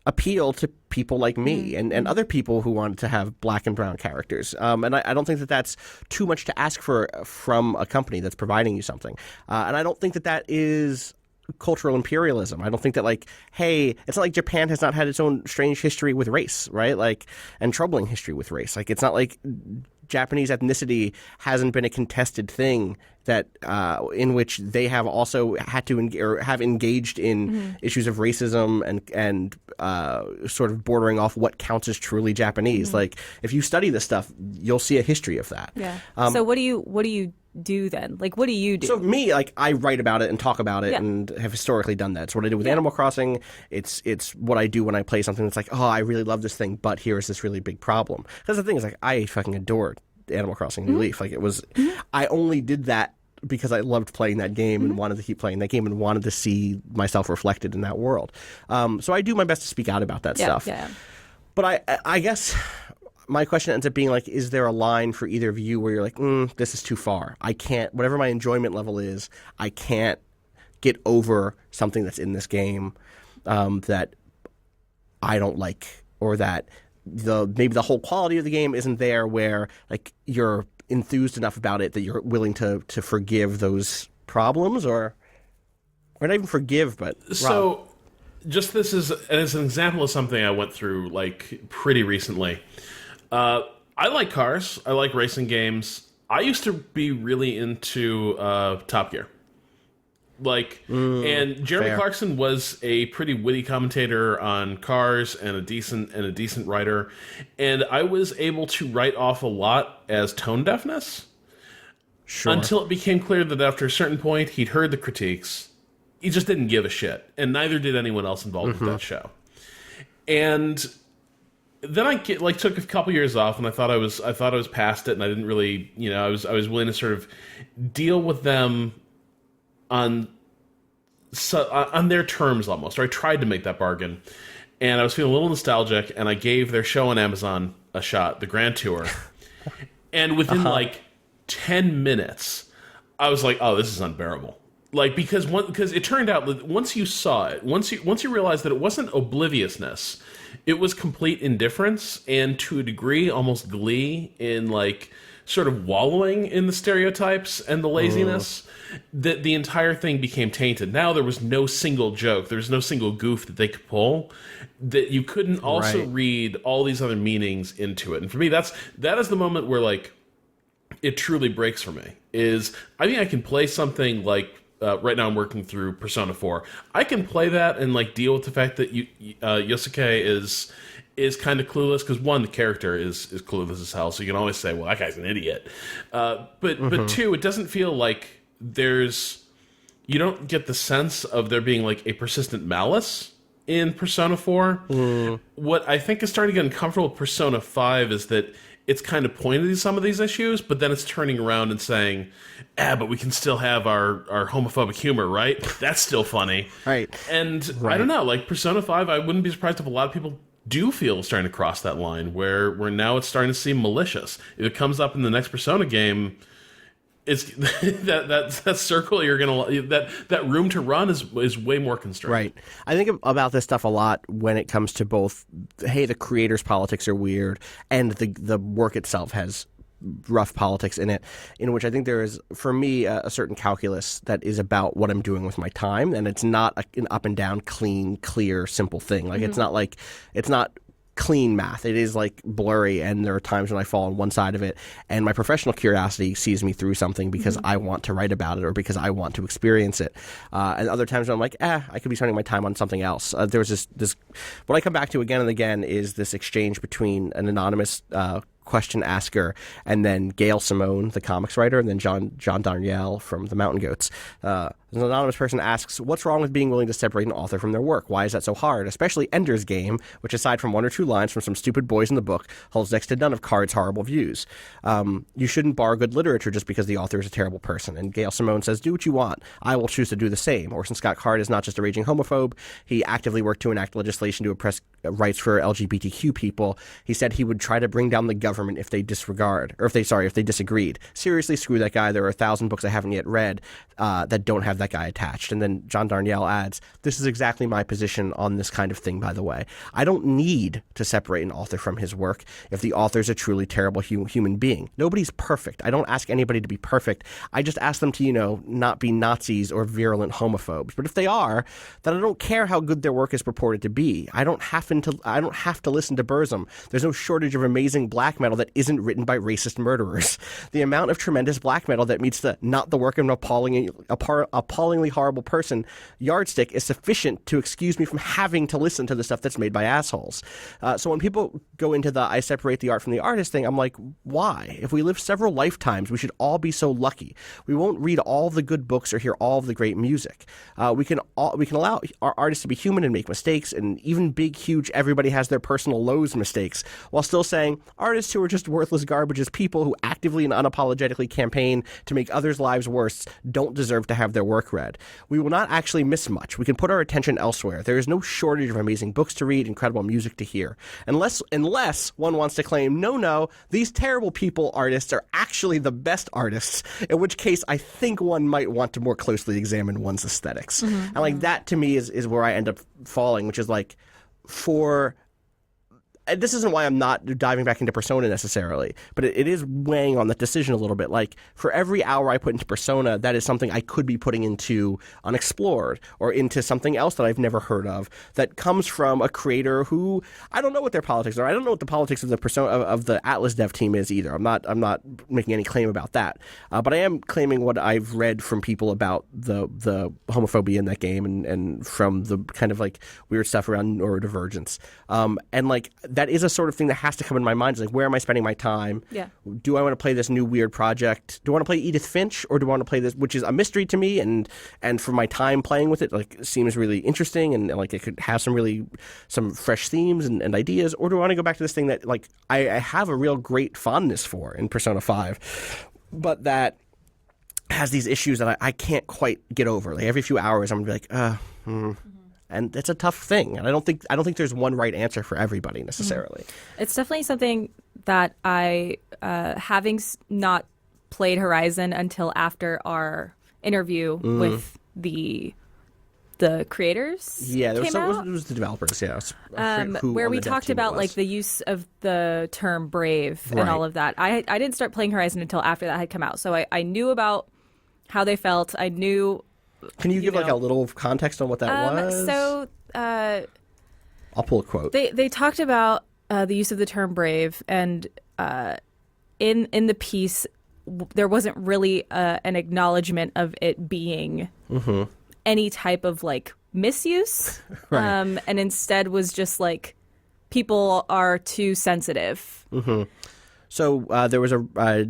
appeal to people like me and other people who wanted to have black and brown characters. And I don't think that that's too much to ask for from a company that's providing you something. And I don't think that that is cultural imperialism. I don't think that like, hey, it's not like Japan has not had its own strange history with race, right? Like, and troubling history with race. Like, it's not like Japanese ethnicity hasn't been a contested thing that in which they have also had to have engaged in issues of racism and sort of bordering off what counts as truly Japanese. Like, if you study this stuff, you'll see a history of that. Yeah. So what do you do then? Like, what do you do? So me, like, I write about it and talk about it and have historically done that. It's what I do with Animal Crossing. It's what I do when I play something that's like, oh, I really love this thing, but here's this really big problem. Because the thing is, like, I fucking adored Animal Crossing New Leaf. Like, it was, I only did that because I loved playing that game and wanted to keep playing that game and wanted to see myself reflected in that world. So I do my best to speak out about that stuff. Yeah. But I guess my question ends up being like, is there a line for either of you where you're like, this is too far. I can't, whatever my enjoyment level is, I can't get over something that's in this game that I don't like or that maybe the whole quality of the game isn't there where like you're enthused enough about it that you're willing to forgive those problems, or not even forgive, but so just this is as an example of something I went through like pretty recently. I like cars. I like racing games. I used to be really into Top Gear. And Jeremy fair. Clarkson was a pretty witty commentator on cars and a decent writer, and I was able to write off a lot as tone deafness. Sure. Until it became clear that after a certain point, he'd heard the critiques. He just didn't give a shit, and neither did anyone else involved with that show. And then I took a couple years off, and I thought I was past it, and I didn't really, I was willing to sort of deal with them on their terms almost, or I tried to make that bargain. And I was feeling a little nostalgic, and I gave their show on Amazon a shot, the Grand Tour. And within 10 minutes, I was like, "Oh, this is unbearable." Because it turned out that once you saw it, once you realized that it wasn't obliviousness, it was complete indifference, and to a degree, almost glee in sort of wallowing in the stereotypes and the laziness. That the entire thing became tainted. Now there was no single joke, there was no single goof that they could pull, that you couldn't also read all these other meanings into it. And for me, that is the moment where it truly breaks for me. Is I think I can play something right now I'm working through Persona 4. I can play that and deal with the fact that Yosuke is kind of clueless, because one, the character is clueless as hell, so you can always say, well, that guy's an idiot. But two, it doesn't feel like you don't get the sense of there being a persistent malice in Persona 4. What I think is starting to get uncomfortable with Persona 5 is that it's kind of pointed at some of these issues, but then it's turning around and saying, but we can still have our homophobic humor, right? That's still funny. Right. And I don't know, Persona 5, I wouldn't be surprised if a lot of people do feel starting to cross that line where now it's starting to seem malicious. If it comes up in the next Persona game, it's that circle you're gonna that room to run is way more constrained. Right. I think about this stuff a lot when it comes to both, hey, the creators' politics are weird, and the work itself has rough politics in it, in which I think there is, for me, a certain calculus that is about what I'm doing with my time, and it's not an up and down, clean, clear, simple thing. It's not clean math. It is blurry, and there are times when I fall on one side of it, and my professional curiosity sees me through something because I want to write about it or because I want to experience it. And other times when I'm I could be spending my time on something else. There was this what I come back to again and again is this exchange between an anonymous question asker and then Gail Simone, the comics writer, and then John Darnielle from the Mountain Goats. An anonymous person asks, what's wrong with being willing to separate an author from their work? Why is that so hard? Especially Ender's Game, which aside from one or two lines from some stupid boys in the book, holds next to none of Card's horrible views. You shouldn't bar good literature just because the author is a terrible person. And Gail Simone says, do what you want. I will choose to do the same. Orson Scott Card is not just a raging homophobe. He actively worked to enact legislation to oppress rights for LGBTQ people. He said he would try to bring down the government if they disagreed. Seriously, screw that guy. There are 1,000 books I haven't yet read that don't have that guy attached. And then John Darnielle adds, this is exactly my position on this kind of thing, by the way. I don't need to separate an author from his work if the author's a truly terrible human being. Nobody's perfect. I don't ask anybody to be perfect. I just ask them to, not be Nazis or virulent homophobes. But if they are, then I don't care how good their work is purported to be. I don't have to listen to Burzum. There's no shortage of amazing black metal that isn't written by racist murderers. The amount of tremendous black metal that meets the not the work of an appallingly horrible person yardstick is sufficient to excuse me from having to listen to the stuff that's made by assholes. So when people go into the I separate the art from the artist thing, I'm like, why? If we live several lifetimes, we should all be so lucky. We won't read all the good books or hear all of the great music. We can allow our artists to be human and make mistakes, and even big, huge, everybody has their personal lows mistakes, while still saying artists who are just worthless garbage as people who actively and unapologetically campaign to make others' lives worse don't deserve to have their work read. We will not actually miss much. We can put our attention elsewhere. There is no shortage of amazing books to read, incredible music to hear. Unless one wants to claim, no, these terrible people artists are actually the best artists, in which case I think one might want to more closely examine one's aesthetics. And that to me is where I end up falling, which is this isn't why I'm not diving back into Persona necessarily, but it is weighing on that decision a little bit. Like, for every hour I put into Persona, that is something I could be putting into Unexplored or into something else that I've never heard of that comes from a creator who I don't know what their politics are. I don't know what the politics of the Persona of the Atlas dev team is either. I'm not making any claim about that, but I am claiming what I've read from people about the homophobia in that game and from the kind of like weird stuff around neurodivergence, and like that is a sort of thing that has to come in my mind. It's like, where am I spending my time? Yeah. Do I want to play this new weird project? Do I want to play Edith Finch, or do I want to play this, which is a mystery to me, and for my time playing with it, like, seems really interesting, and like it could have some fresh themes and ideas, or do I want to go back to this thing that like I have a real great fondness for in Persona 5, but that has these issues that I can't quite get over. Like, every few hours, I'm gonna be like, and it's a tough thing, and I don't think there's one right answer for everybody necessarily. It's definitely something that I, having not played Horizon until after our interview with the creators. Yeah, it was the developers. Yeah, where we talked about like the use of the term brave and all of that. I didn't start playing Horizon until after that had come out, so I knew about how they felt. I knew. Can you give like a little context on what that was? So I'll pull a quote. They talked about the use of the term brave, and in the piece there wasn't really an acknowledgement of it being any type of like misuse, right. And instead was just like people are too sensitive. So there was a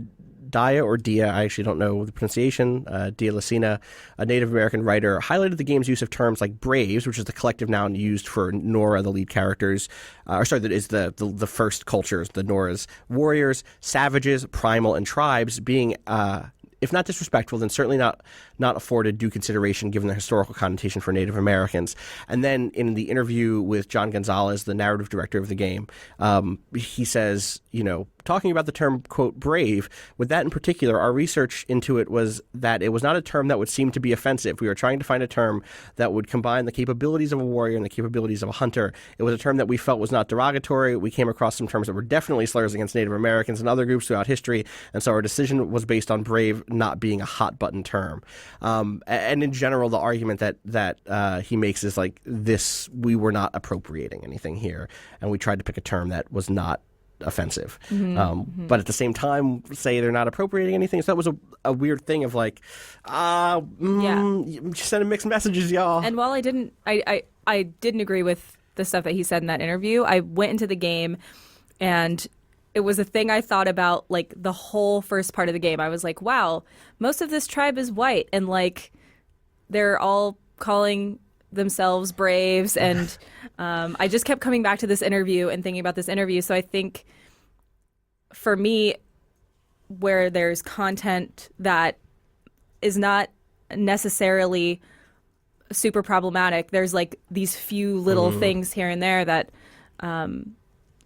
Dia or Dia, I actually don't know the pronunciation, Dia Lucina, a Native American writer, highlighted the game's use of terms like braves, which is the collective noun used for Nora, the lead characters, that is the first cultures, the Noras, warriors, savages, primal, and tribes being, if not disrespectful, then certainly not afforded due consideration given the historical connotation for Native Americans. And then in the interview with John Gonzalez, the narrative director of the game, he says, talking about the term, quote, brave, with that in particular, our research into it was that it was not a term that would seem to be offensive. We were trying to find a term that would combine the capabilities of a warrior and the capabilities of a hunter. It was a term that we felt was not derogatory. We came across some terms that were definitely slurs against Native Americans and other groups throughout history, and so our decision was based on brave not being a hot-button term. And in general, the argument that he makes is like this, we were not appropriating anything here, and we tried to pick a term that was not offensive. But at the same time, say they're not appropriating anything. So that was a weird thing of like, sending mixed messages, y'all. And while I didn't agree with the stuff that he said in that interview, I went into the game and it was a thing I thought about like the whole first part of the game. I was like, wow, most of this tribe is white and like they're all calling themselves braves, and I just kept coming back to this interview and thinking about this interview. So I think for me, where there's content that is not necessarily super problematic, there's like these few little things here and there that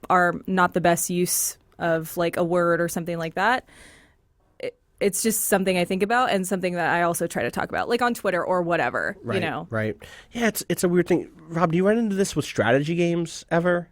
are not the best use of like a word or something like that. It's just something I think about and something that I also try to talk about, like on Twitter or whatever, Right. Yeah, it's a weird thing. Rob, do you run into this with strategy games ever?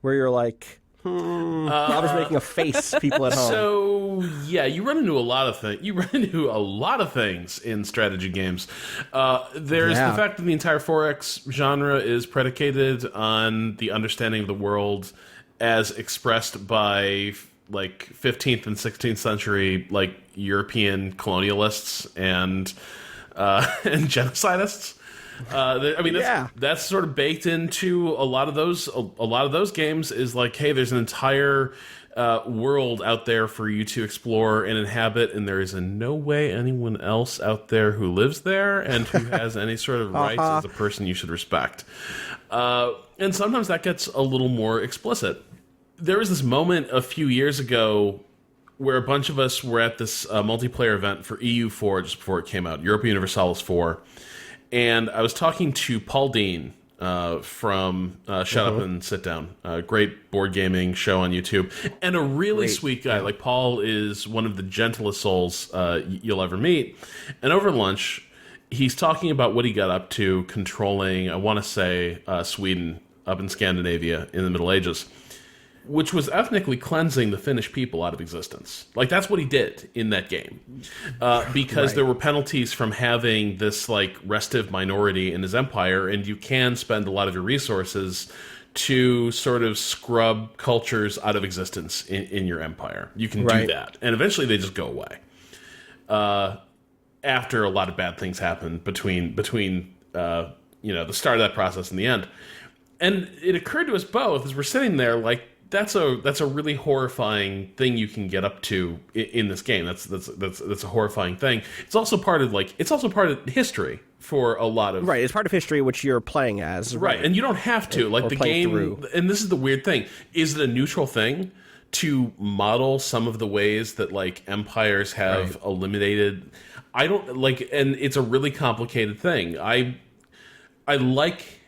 Where you're like, Rob is making a face, people at home. So, yeah, you run into a lot of things. You run into a lot of things in strategy games. There's the fact that the entire 4X genre is predicated on the understanding of the world as expressed by like 15th and 16th century like European colonialists and genocidists. That's sort of baked into a lot of those games. Is like, hey, there's an entire world out there for you to explore and inhabit, and there is in no way anyone else out there who lives there and who has any sort of rights as a person you should respect. And sometimes that gets a little more explicit. There was this moment a few years ago where a bunch of us were at this multiplayer event for EU4 just before it came out, Europa Universalis 4. And I was talking to Paul Dean from Shut Up and Sit Down, a great board gaming show on YouTube, and a really sweet guy. Like, Paul is one of the gentlest souls you'll ever meet. And over lunch, he's talking about what he got up to controlling, I want to say, Sweden up in Scandinavia in the Middle Ages. which was ethnically cleansing the Finnish people out of existence. Like, that's what he did in that game. Because there were penalties from having this, like, restive minority in his empire, and you can spend a lot of your resources to sort of scrub cultures out of existence in your empire. You can do that. And eventually they just go away. After a lot of bad things happen between the start of that process and the end. And it occurred to us both as we're sitting there, like, that's a really horrifying thing you can get up to in this game. That's a horrifying thing. It's also part of history for a lot of It's part of history which you're playing as. Right. And you don't have to. Like, the game through. And this is the weird thing. Is it a neutral thing to model some of the ways that, like, empires have eliminated? I don't like, and it's a really complicated thing. I like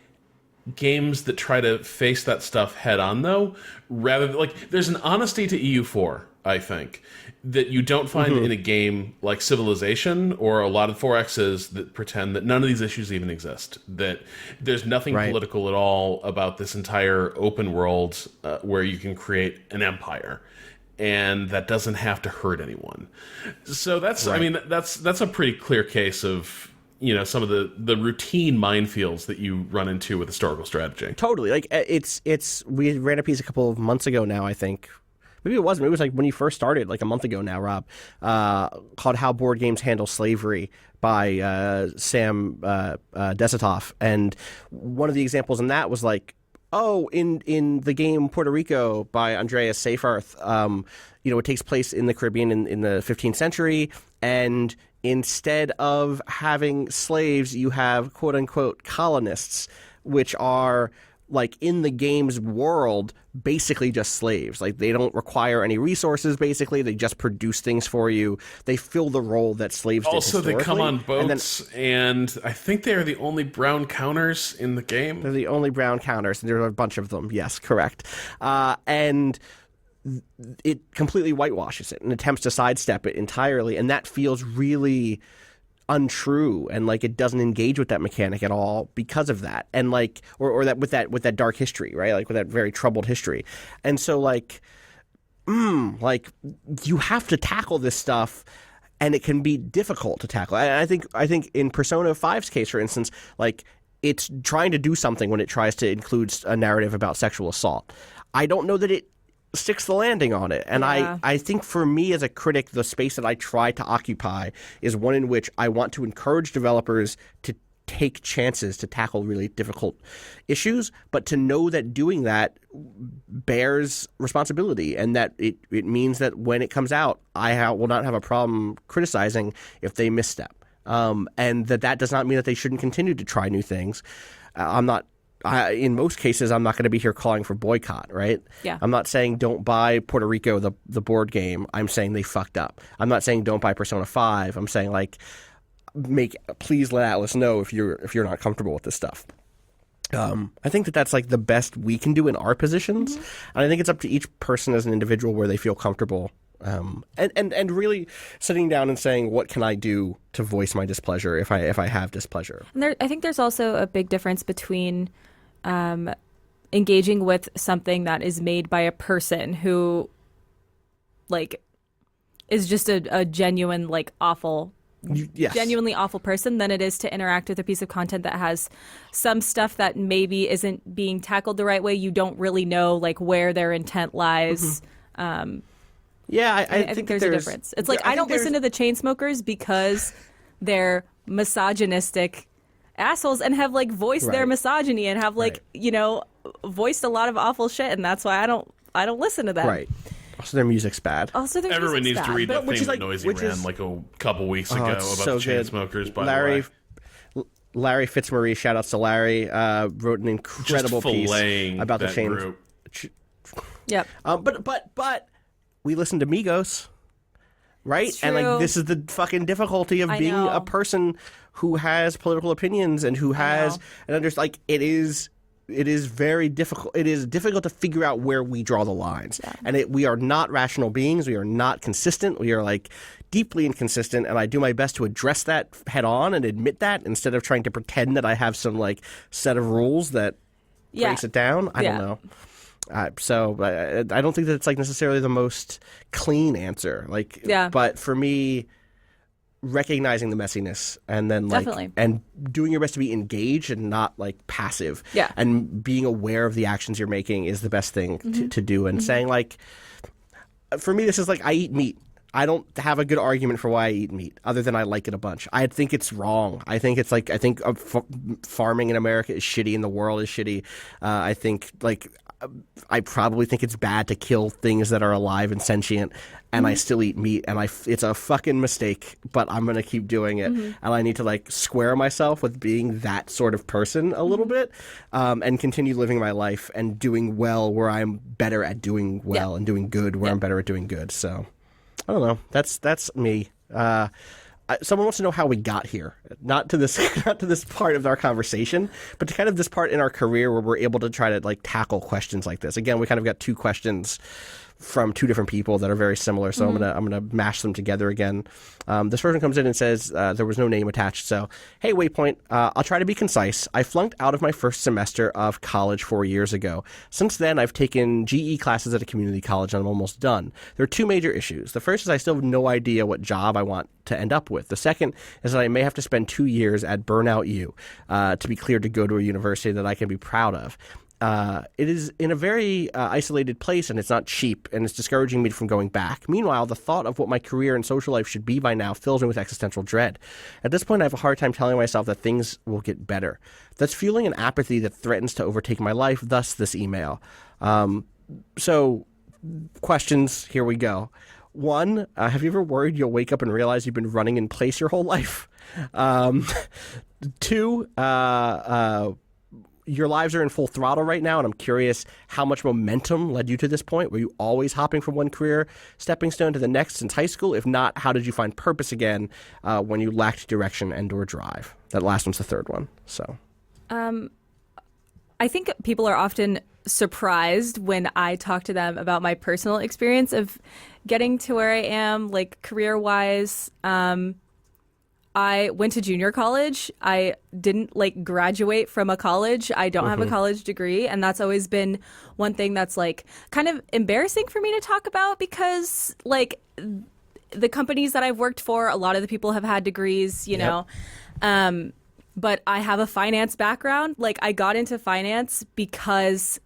games that try to face that stuff head on, though, rather than, like, there's an honesty to EU4, I think, that you don't find in a game like Civilization or a lot of 4Xs that pretend that none of these issues even exist, that there's nothing political at all about this entire open world where you can create an empire, and that doesn't have to hurt anyone. So that's, I mean, that's a pretty clear case of, you know, some of the routine minefields that you run into with historical strategy. Totally. Like, we ran a piece a couple of months ago now, I think. Maybe it wasn't. It was like when you first started, like a month ago now, Rob, called How Board Games Handle Slavery by Sam Desitoff. And one of the examples in that was like, in the game Puerto Rico by Andreas Seyfarth, it takes place in the Caribbean in the 15th century, and instead of having slaves, you have quote-unquote colonists, which are, like, in the game's world, basically just slaves. Like, they don't require any resources, basically. They just produce things for you. They fill the role that slaves did historically. Also, they come on boats, and I think they are the only brown counters in the game. They're the only brown counters, and there are a bunch of them. Yes, correct. And it completely whitewashes it and attempts to sidestep it entirely, and that feels really untrue, and like it doesn't engage with that mechanic at all because of that, and like or that with that dark history, right? Like with that very troubled history. And so like you have to tackle this stuff, and it can be difficult to tackle. I think in Persona 5's case, for instance, like it's trying to do something when it tries to include a narrative about sexual assault. I don't know that it sticks the landing on it. And I think for me as a critic, the space that I try to occupy is one in which I want to encourage developers to take chances to tackle really difficult issues, but to know that doing that bears responsibility, and that it means that when it comes out, I will not have a problem criticizing if they misstep. And that does not mean that they shouldn't continue to try new things. In most cases, I'm not going to be here calling for boycott, right? Yeah. I'm not saying don't buy Puerto Rico, the board game. I'm saying they fucked up. I'm not saying don't buy Persona 5. I'm saying like please let Atlas know if you're not comfortable with this stuff. I think that's like the best we can do in our positions, and I think it's up to each person as an individual where they feel comfortable. And really sitting down and saying, what can I do to voice my displeasure if I have displeasure? And I think there's also a big difference between engaging with something that is made by a person who, like, is just a genuine, like, awful. Yes. Genuinely awful person than it is to interact with a piece of content that has some stuff that maybe isn't being tackled the right way. You don't really know, like, where their intent lies. Yeah, I think there's a difference. It's like I don't listen to the Chainsmokers because they're misogynistic assholes and have like voiced their misogyny and have like voiced a lot of awful shit, and that's why I don't listen to them. Right. Also, their music's bad. Also, their everyone needs music's to read bad. that thing that Noisy ran like a couple weeks ago about the Chainsmokers. By the way, Larry Fitzmarie, shout outs to Larry, wrote an incredible piece about the Chains. Yep. But we listen to Migos, right? And like this is the fucking difficulty of being a person who has political opinions and who has and understand. Like it is very difficult. It is difficult to figure out where we draw the lines, and we are not rational beings. We are not consistent. We are like deeply inconsistent, and I do my best to address that head on and admit that instead of trying to pretend that I have some like set of rules that breaks it down. I don't know. I don't think that it's like necessarily the most clean answer. Like, Yeah. But for me, recognizing the messiness and then like Definitely. and doing your best to be engaged and not like passive. Yeah. And being aware of the actions you're making is the best thing to do. And saying like, for me, this is like I eat meat. I don't have a good argument for why I eat meat, other than I like it a bunch. I think it's wrong. I think it's like farming in America is shitty and the world is shitty. I think like I probably think it's bad to kill things that are alive and sentient, and I still eat meat, and it's a fucking mistake, but I'm gonna keep doing it, and I need to like square myself with being that sort of person a little bit, and continue living my life and doing well where I'm better at doing well and doing good where I'm better at doing good. So. I don't know. That's me. Someone wants to know how we got here. Not to this part of our conversation, but to kind of this part in our career where we're able to try to like tackle questions like this. Again, we kind of got two questions from two different people that are very similar, so I'm gonna mash them together again. This person comes in and says there was no name attached. So, hey, Waypoint, I'll try to be concise. I flunked out of my first semester of college 4 years ago. Since then, I've taken GE classes at a community college, and I'm almost done. There are two major issues. The first is I still have no idea what job I want to end up with. The second is that I may have to spend 2 years at Burnout U to be cleared to go to a university that I can be proud of. It is in a very isolated place, and it's not cheap, and it's discouraging me from going back. Meanwhile, the thought of what my career and social life should be by now fills me with existential dread. At this point, I have a hard time telling myself that things will get better. That's fueling an apathy that threatens to overtake my life, thus this email. So, questions, here we go. One, have you ever worried you'll wake up and realize you've been running in place your whole life? Two, your lives are in full throttle right now, and I'm curious how much momentum led you to this point. Were you always hopping from one career stepping stone to the next since high school? If not, how did you find purpose again when you lacked direction and or drive? That last one's the third one. So, I think people are often surprised when I talk to them about my personal experience of getting to where I am, like career-wise. I went to junior college. I didn't like graduate from a college. I don't have a college degree. And that's always been one thing that's like kind of embarrassing for me to talk about because like the companies that I've worked for, a lot of the people have had degrees, you know. But I have a finance background. Like I got into finance because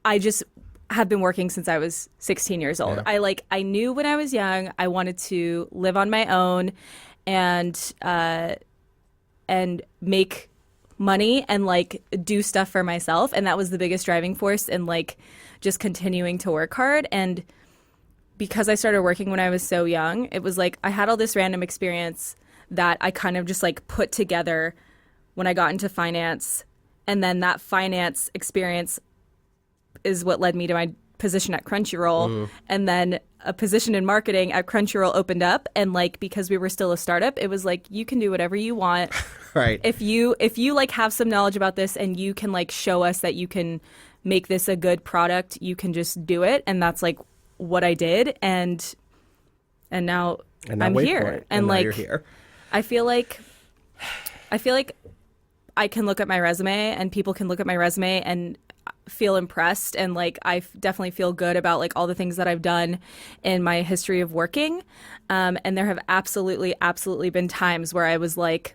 I just have been working since I was 16 years old. I knew when I was young, I wanted to live on my own and make money and like do stuff for myself, and that was the biggest driving force in like just continuing to work hard. And because I started working when I was so young, it was like I had all this random experience that I kind of just like put together when I got into finance, and then that finance experience is what led me to my position at Crunchyroll, and then a position in marketing at Crunchyroll opened up, and like because we were still a startup, it was like you can do whatever you want. Right. If you like have some knowledge about this and you can like show us that you can make this a good product, you can just do it. And that's like what I did, and now I'm here. And like you're here. I feel like I can look at my resume and people can look at my resume and feel impressed, and like I definitely feel good about like all the things that I've done in my history of working, and there have absolutely been times where I was like,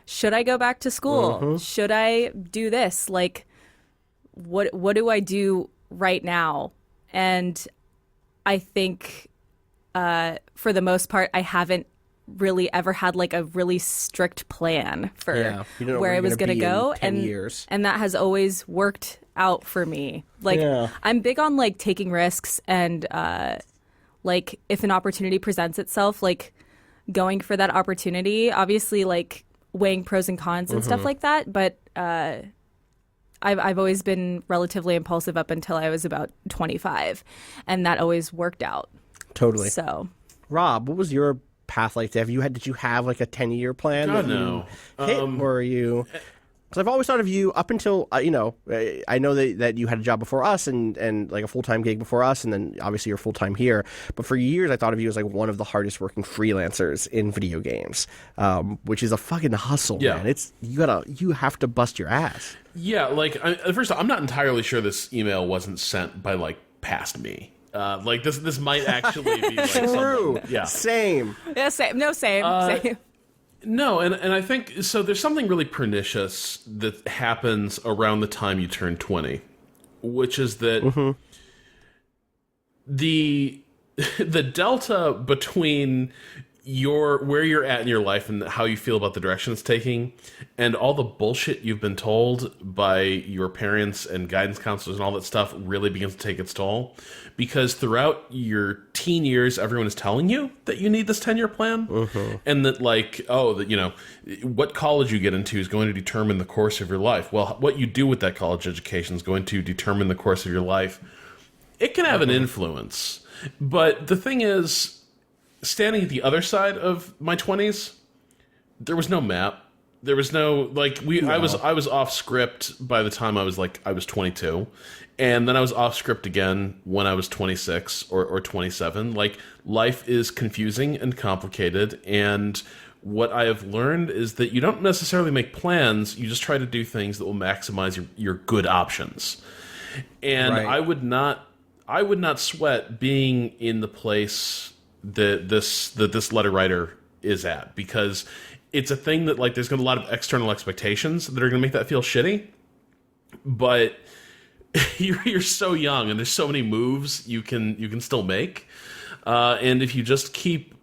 should I go back to school? Should I do this? Like what do I do right now? And I think for the most part I haven't really ever had like a really strict plan for where I was going to go, and that has always worked out for me. Like I'm big on like taking risks, and like if an opportunity presents itself, like going for that opportunity, obviously like weighing pros and cons and stuff like that. But I've always been relatively impulsive up until I was about 25, and that always worked out. Totally. So, Rob, what was your path like? Did you have like a 10-year plan? God, no. Or were you? Because I've always thought of you up until, I know that you had a job before us and like a full-time gig before us, and then obviously you're full-time here. But for years, I thought of you as like one of the hardest working freelancers in video games, which is a fucking hustle, man. You have to bust your ass. Yeah, like, first of all, I'm not entirely sure this email wasn't sent by, like, past me. Like, this might actually be, like, True. Yeah. Same. Yeah, same. No, same. No, and I think, so there's something really pernicious that happens around the time you turn 20, which is that the delta between where you're at in your life and how you feel about the direction it's taking and all the bullshit you've been told by your parents and guidance counselors and all that stuff really begins to take its toll, because throughout your teen years everyone is telling you that you need this 10-year plan and that, like, what college you get into is going to determine the course of your life. Well, what you do with that college education is going to determine the course of your life. It can have an influence, but the thing is, standing at the other side of my 20s, there was no map. There was no, like, I was off script by the time I was 22, and then I was off script again when I was 26 or 27. Like, life is confusing and complicated, and what I have learned is that you don't necessarily make plans, you just try to do things that will maximize your good options. And right. I would not sweat being in the place that this letter writer is at, because it's a thing that, like, there's going to be a lot of external expectations that are going to make that feel shitty, but you're so young and there's so many moves you can still make, and if you just keep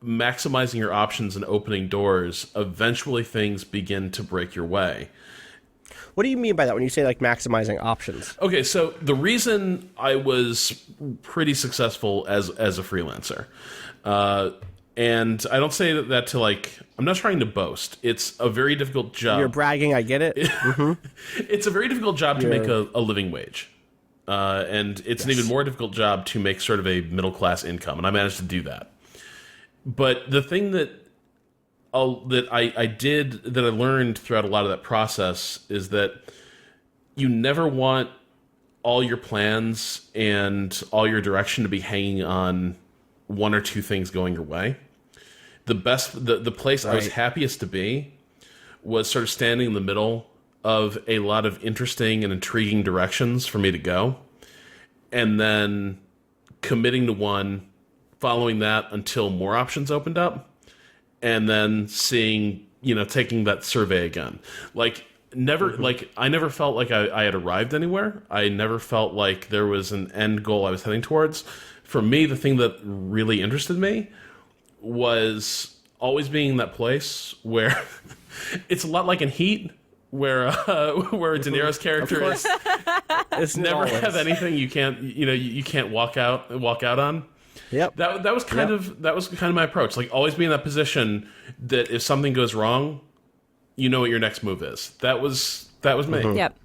maximizing your options and opening doors, eventually things begin to break your way. What do you mean by that when you say, like, maximizing options? Okay, so the reason I was pretty successful as a freelancer, and I don't say that to, like, I'm not trying to boast. It's a very difficult job. You're bragging, I get it. It's a very difficult job to make a living wage. And it's an even more difficult job to make sort of a middle-class income, and I managed to do that. But the thing that I learned throughout a lot of that process is that you never want all your plans and all your direction to be hanging on one or two things going your way. The place I was happiest to be was sort of standing in the middle of a lot of interesting and intriguing directions for me to go, and then committing to one, following that until more options opened up, and then seeing, taking that survey again. Like, I never felt like I had arrived anywhere. I never felt like there was an end goal I was heading towards. For me, the thing that really interested me was always being in that place where it's a lot like in Heat, where De Niro's character is never have anything you can't walk out on. Yep. That was kind of my approach. Like, always be in that position that if something goes wrong, you know what your next move is. That was me. Yep.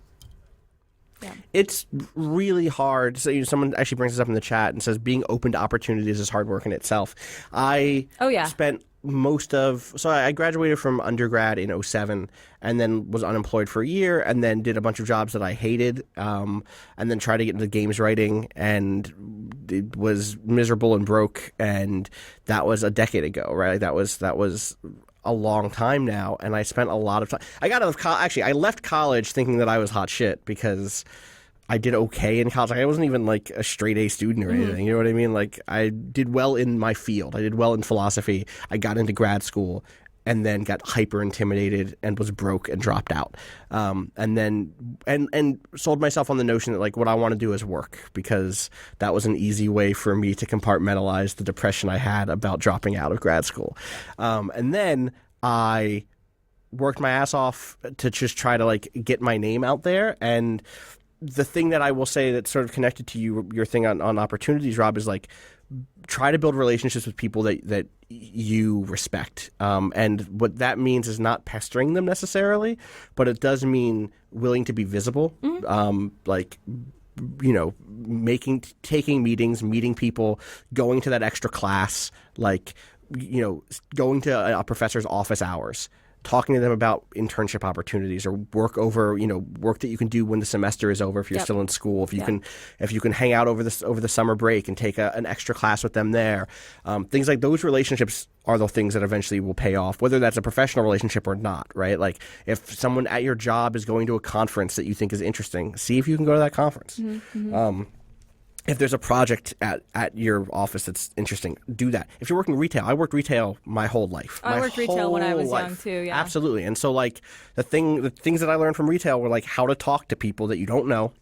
Yeah. It's really hard. So someone actually brings this up in the chat and says being open to opportunities is hard work in itself. I spent I graduated from undergrad in 2007 and then was unemployed for a year and then did a bunch of jobs that I hated, and then tried to get into games writing, and it was miserable and broke, and that was a decade ago, right? That was a long time now, and I spent a lot of time. I got out of actually, I left college thinking that I was hot shit because I did okay in college. Like, I wasn't even like a straight A student or anything. You know what I mean? Like, I did well in my field. I did well in philosophy. I got into grad school and then got hyper intimidated and was broke and dropped out. And then sold myself on the notion that, like, what I want to do is work, because that was an easy way for me to compartmentalize the depression I had about dropping out of grad school. And then I worked my ass off to just try to, like, get my name out there. And the thing that I will say that's sort of connected to your thing on opportunities, Rob, is, like, try to build relationships with people that you respect. And what that means is not pestering them necessarily, but it does mean willing to be visible. Like, taking meetings, meeting people, going to that extra class, like, going to a professor's office hours. talking to them about internship opportunities or work that you can do when the semester is over if you're still in school. If you can hang out over the summer break and take an extra class with them there. Things like those relationships are the things that eventually will pay off, whether that's a professional relationship or not, right? Like if someone at your job is going to a conference that you think is interesting, see if you can go to that conference. If there's a project at your office that's interesting, do that. If you're working retail, I worked retail my whole life. I worked retail when I was young too, yeah. Absolutely. And so like the things that I learned from retail were like how to talk to people that you don't know,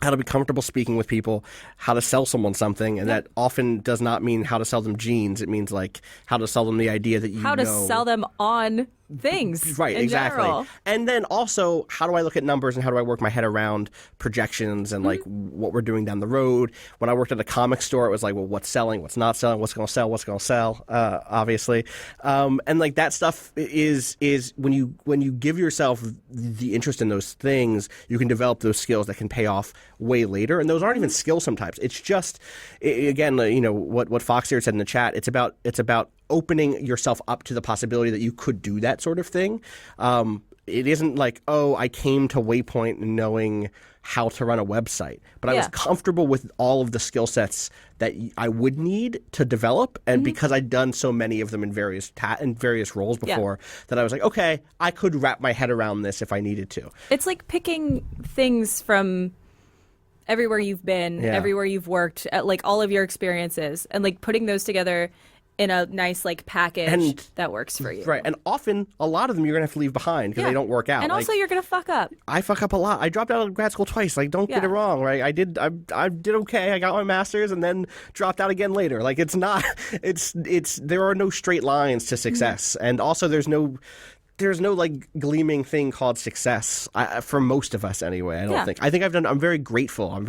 how to be comfortable speaking with people, how to sell someone something, and that often does not mean how to sell them jeans. It means like how to sell them the idea that how to sell them on things. Right, in exactly. General. And then also, how do I look at numbers and how do I work my head around projections and like what we're doing down the road? When I worked at a comic store, it was like, well, what's selling, what's not selling, what's going to sell, obviously. And like that stuff is when you give yourself the interest in those things, you can develop those skills that can pay off way later. And those aren't even skills sometimes. It's just, again, what Fox here said in the chat, it's about opening yourself up to the possibility that you could do that sort of thing. It isn't like, oh, I came to Waypoint knowing how to run a website, but I was comfortable with all of the skill sets that I would need to develop, and because I'd done so many of them in various roles before, that I was like, okay, I could wrap my head around this if I needed to. It's like picking things from everywhere you've been, everywhere you've worked, like all of your experiences, and like putting those together in a nice like package that works for you. Right. And often a lot of them you're going to have to leave behind because they don't work out. And also you're going to fuck up. I fuck up a lot. I dropped out of grad school twice. Like, don't get it wrong, right? I did okay. I got my master's and then dropped out again later. Like, it's not, there are no straight lines to success. And also there's no like gleaming thing called success for most of us anyway. I don't think. I think I'm very grateful. I'm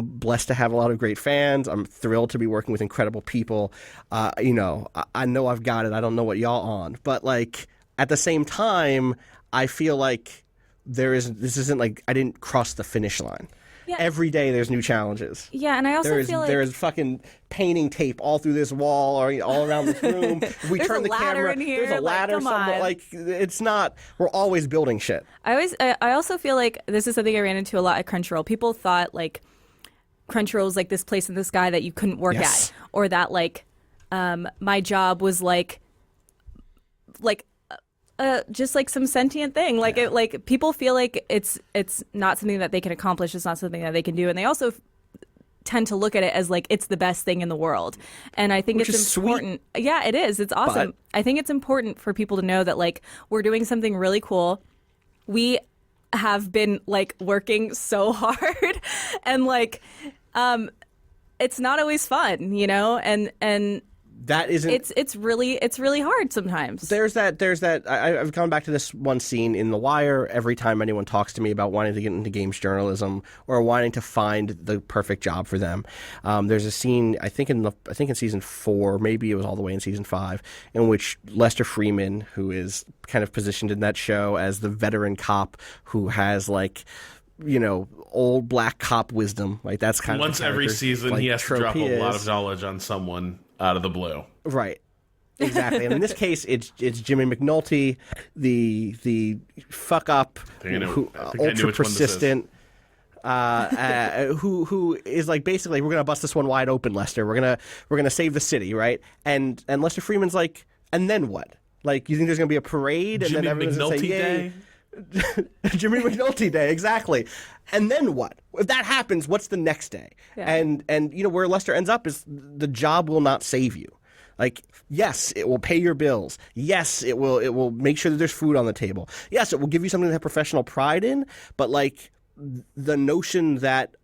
blessed to have a lot of great fans. I'm thrilled to be working with incredible people. I know I've got it. I don't know what y'all on, but like at the same time, I feel like this isn't like I didn't cross the finish line. Yeah. Every day there's new challenges. Yeah, and I also feel like there is fucking painting tape all through this wall or all around this room. We turn the camera. In here. There's a ladder somewhere. Like it's not. We're always building shit. I also feel like this is something I ran into a lot at Crunchyroll. People thought like Crunchyroll was like this place in the sky that you couldn't work at, or that like my job was like just like some sentient thing. Like it, like people feel like it's not something that they can accomplish. It's not something that they can do, and they also tend to look at it as like it's the best thing in the world. And I think it's important. Sweet. Yeah, it is. It's awesome. But I think it's important for people to know that like we're doing something really cool. We have been like working so hard, and like it's not always fun, you know, and. That isn't. It's really hard sometimes. There's that. I've gone back to this one scene in The Wire. Every time anyone talks to me about wanting to get into games journalism or wanting to find the perfect job for them, there's a scene I think in season 4, maybe it was all the way in season 5, in which Lester Freeman, who is kind of positioned in that show as the veteran cop who has like, you know, old black cop wisdom. Like that's kind once of every season like, he has to drop a lot of knowledge on someone out of the blue. Right. Exactly. And in this case, it's Jimmy McNulty, the fuck up, ultra persistent, who is like basically we're gonna bust this one wide open, Lester. We're gonna save the city, right? And Lester Freeman's like, and then what? Like, you think there's gonna be a parade and then everyone's gonna say, yay? Jimmy McNulty Day, exactly. And then what? If that happens, what's the next day? Yeah. And you know where Lester ends up is the job will not save you. Like, yes, it will pay your bills. Yes, it will make sure that there's food on the table. Yes, it will give you something to have professional pride in. But like the notion that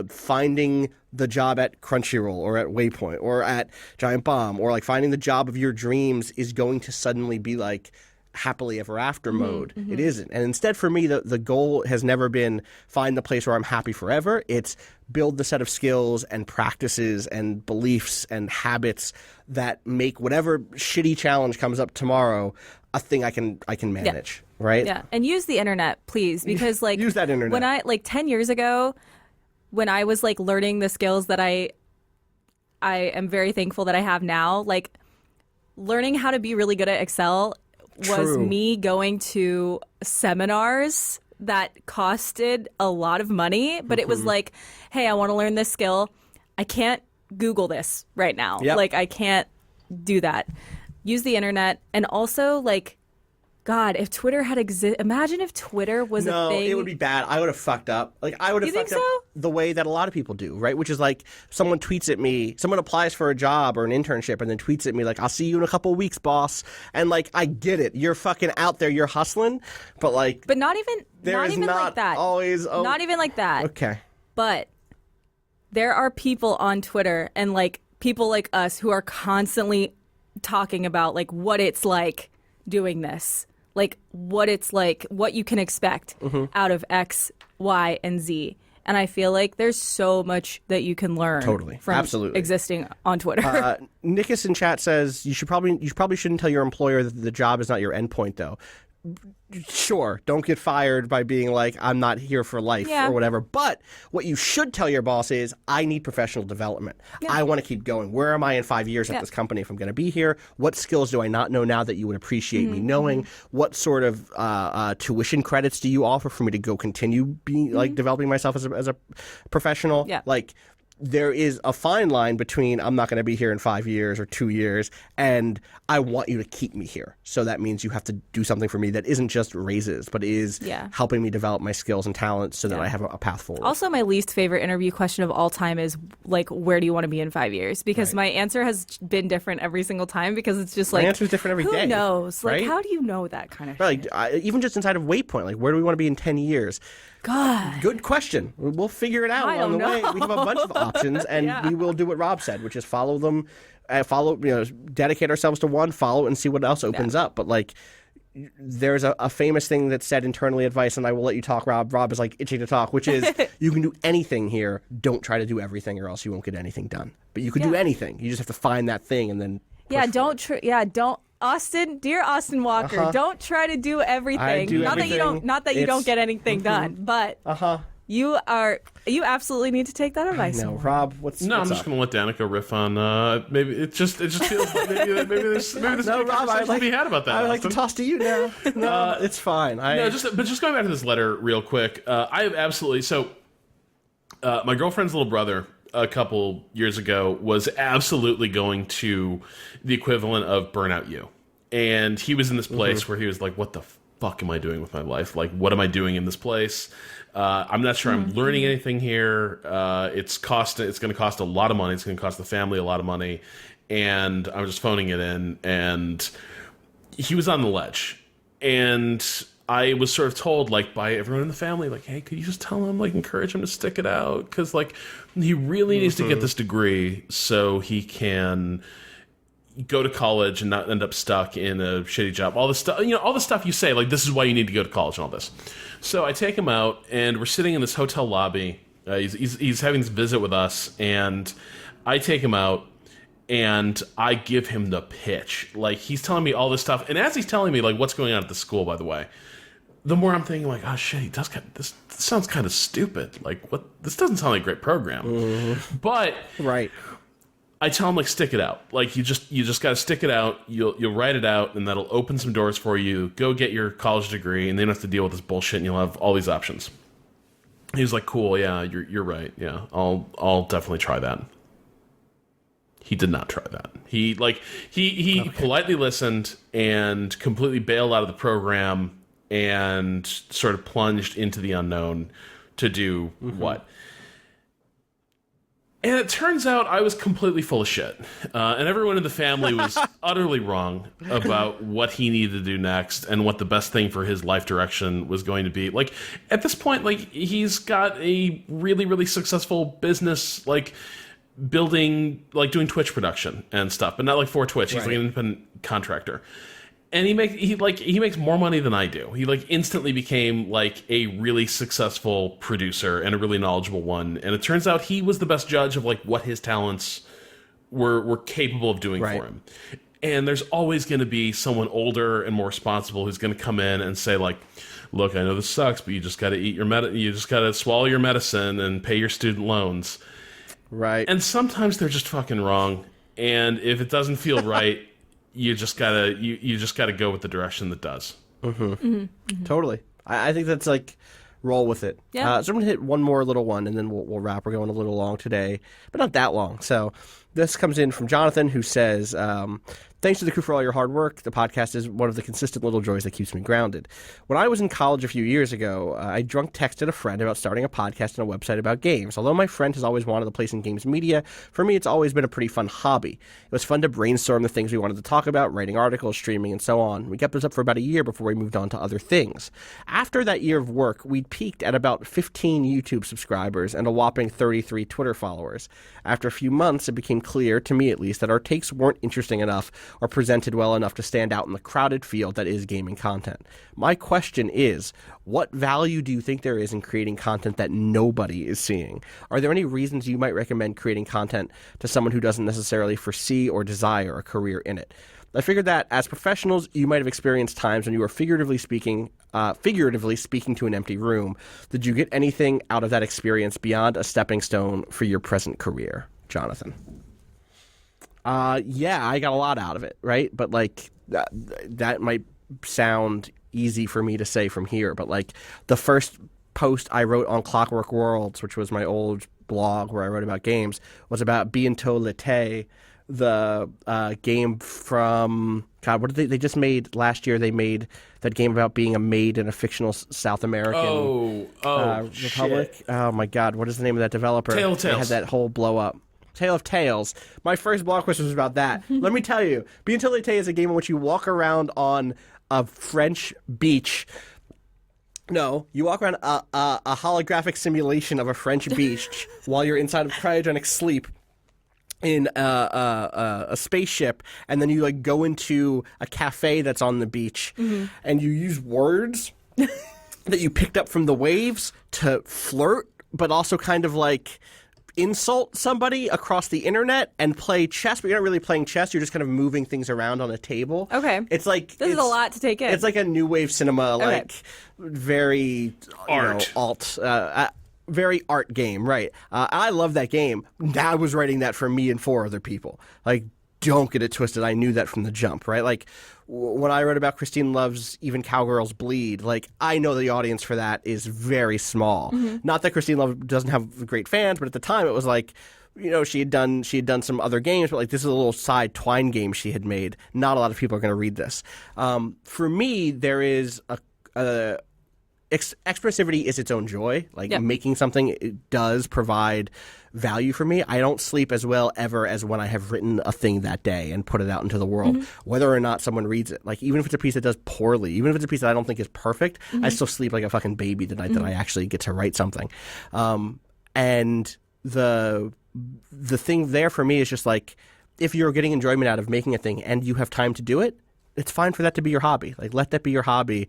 finding the job at Crunchyroll or at Waypoint or at Giant Bomb or like finding the job of your dreams is going to suddenly be like happily ever after mode. Mm-hmm. It isn't. And instead for me, the goal has never been find the place where I'm happy forever. It's build the set of skills and practices and beliefs and habits that make whatever shitty challenge comes up tomorrow a thing I can manage. Yeah. Right? Yeah. And use the internet, please, because like use that internet. When I like 10 years ago, when I was like learning the skills that I am very thankful that I have now, like learning how to be really good at Excel was True. me going to seminars that costed a lot of money, but it was like, hey, I want to learn this skill. I can't Google this right now. Yep. Like, I can't do that. Use the internet. And also, like, God, if Twitter had imagine if Twitter was a thing. No, it would be bad. I would have fucked up. Like, I would have You think fucked up so? the way that a lot of people do, right? Which is like, someone tweets at me, someone applies for a job or an internship and then tweets at me like, I'll see you in a couple of weeks, boss. And like, I get it. You're fucking out there. You're hustling. But like, But not even like that. always. Oh, Not even like that. okay. But there are people on Twitter and like people like us who are constantly talking about like what it's like doing this, like what it's like, what you can expect out of X, Y, and Z. And I feel like there's so much that you can learn Totally. from Absolutely. existing on Twitter. Nikus in chat says you probably shouldn't tell your employer that the job is not your endpoint, though. Sure, don't get fired by being like, I'm not here for life Yeah. or whatever. But what you should tell your boss is, I need professional development. I want to keep going. Where am I in 5 years at this company if I'm going to be here? What skills do I not know now that you would appreciate me knowing? What sort of tuition credits do you offer for me to go continue being like developing myself as a professional? Yeah. Like, there is a fine line between I'm not going to be here in 5 years or 2 years and I want you to keep me here. So that means you have to do something for me that isn't just raises, but is helping me develop my skills and talents so that I have a path forward. Also, my least favorite interview question of all time is like, where do you want to be in 5 years? Because my answer has been different every single time because it's just like, My answer is different every who day. knows? Like, right? how do you know that kind of Like, even just inside of Waypoint, like, where do we want to be in 10 years? God. Good question. We'll figure it out I along the don't way. know. We have a bunch of options, and we will do what Rob said, which is follow them, dedicate ourselves to one, follow it, and see what else opens up. But like, there's a famous thing that's said internally advice, and I will let you talk, Rob. Rob is like itching to talk, which is you can do anything here. Don't try to do everything, or else you won't get anything done. But you can do anything. You just have to find that thing, and then Don't. Austin, dear Austin Walker, don't try to do everything. I do not everything. That you don't get anything done, but you absolutely need to take that advice. No, Rob, what's No, I'm what's just up? going to let Danika riff on. Maybe it just feels like maybe there's No, Rob, I to be had about that. I would like to Austin. toss to you now. No, it's fine. No, just going back to this letter real quick. I have absolutely my girlfriend's little brother a couple years ago was absolutely going to the equivalent of Burnout U, and he was in this place where he was like, "What the fuck am I doing with my life? Like, what am I doing in this place? I'm not sure I'm learning anything here. It's going to cost a lot of money. It's going to cost the family a lot of money, and I'm just phoning it in." And he was on the ledge, and I was sort of told, like, by everyone in the family, like, hey, could you just tell him, like, encourage him to stick it out? Because, like, he really needs to get this degree so he can go to college and not end up stuck in a shitty job. All the stuff, all the stuff you say, like, this is why you need to go to college and all this. So I take him out, and we're sitting in this hotel lobby. He's having this visit with us, and I take him out, and I give him the pitch. Like, he's telling me all this stuff. And as he's telling me, like, what's going on at the school, by the way, the more I'm thinking, like, oh shit, he does this sounds kind of stupid. Like, what? This doesn't sound like a great program. But right. I tell him, like, stick it out. Like, you just got to stick it out. You'll write it out, and that'll open some doors for you. Go get your college degree, and then you don't have to deal with this bullshit, and you'll have all these options. He was like, cool, yeah, you're right. Yeah, I'll definitely try that. He did not try that. He politely listened and completely bailed out of the program and sort of plunged into the unknown to do what? And it turns out I was completely full of shit. And everyone in the family was utterly wrong about what he needed to do next and what the best thing for his life direction was going to be. Like, at this point, like, he's got a really, really successful business, like, building, like, doing Twitch production and stuff, but not like for Twitch. He's like an independent contractor. And he makes more money than I do. He, like, instantly became, like, a really successful producer and a really knowledgeable one. And it turns out he was the best judge of, like, what his talents were capable of doing for him. And there's always going to be someone older and more responsible who's going to come in and say, like, look, I know this sucks, but you just got to eat you just got to swallow your medicine and pay your student loans. Right. And sometimes they're just fucking wrong. And if it doesn't feel right, you just gotta you just gotta go with the direction that does. Totally. I think that's like roll with it. Yeah. So I'm gonna hit one more little one, and then we'll wrap. We're going a little long today, but not that long. So this comes in from Jonathan, who says, thanks to the crew for all your hard work. The podcast is one of the consistent little joys that keeps me grounded. When I was in college a few years ago, I drunk texted a friend about starting a podcast and a website about games. Although my friend has always wanted a place in games media, for me it's always been a pretty fun hobby. It was fun to brainstorm the things we wanted to talk about, writing articles, streaming, and so on. We kept this up for about a year before we moved on to other things. After that year of work, we'd peaked at about 15 YouTube subscribers and a whopping 33 Twitter followers. After a few months, it became clear, to me at least, that our takes weren't interesting enough or presented well enough to stand out in the crowded field that is gaming content. My question is, what value do you think there is in creating content that nobody is seeing? Are there any reasons you might recommend creating content to someone who doesn't necessarily foresee or desire a career in it? I figured that as professionals, you might have experienced times when you were figuratively speaking to an empty room. Did you get anything out of that experience beyond a stepping stone for your present career, Jonathan? Yeah, I got a lot out of it, right? But like that might sound easy for me to say from here, but like the first post I wrote on Clockwork Worlds, which was my old blog where I wrote about games, was about Bientôt l'été, the game from God. What did they just made last year? They made that game about being a maid in a fictional South American republic. Shit. Oh my God, what is the name of that developer? Tale of Tales. They had that whole blow up. Tale of Tales. My first blog post was about that. Let me tell you, Bientôt l'été is a game in which you walk around on a French beach. No, you walk around a holographic simulation of a French beach while you're inside of cryogenic sleep in a spaceship, and then you like go into a cafe that's on the beach, and you use words that you picked up from the waves to flirt, but also kind of like insult somebody across the internet and play chess, but you're not really playing chess. You're just kind of moving things around on a table. Okay. It's like This is a lot to take in. It's like a new wave cinema, like very Art. Very art game, right? I love that game. I was writing that for me and 4 other people. Like, don't get it twisted. I knew that from the jump, right? Like, when I wrote about Christine Love's Even Cowgirls Bleed, like, I know the audience for that is very small. Not that Christine Love doesn't have great fans, but at the time it was like, you know, she had done some other games, but like this is a little side Twine game she had made. Not a lot of people are going to read this. For me, there is expressivity is its own joy. Like making something, it does provide value for me. I don't sleep as well ever as when I have written a thing that day and put it out into the world, whether or not someone reads it. Like even if it's a piece that does poorly, even if it's a piece that I don't think is perfect, I still sleep like a fucking baby the night that I actually get to write something. And the thing there for me is just like, if you're getting enjoyment out of making a thing and you have time to do it, it's fine for that to be your hobby. Like, let that be your hobby.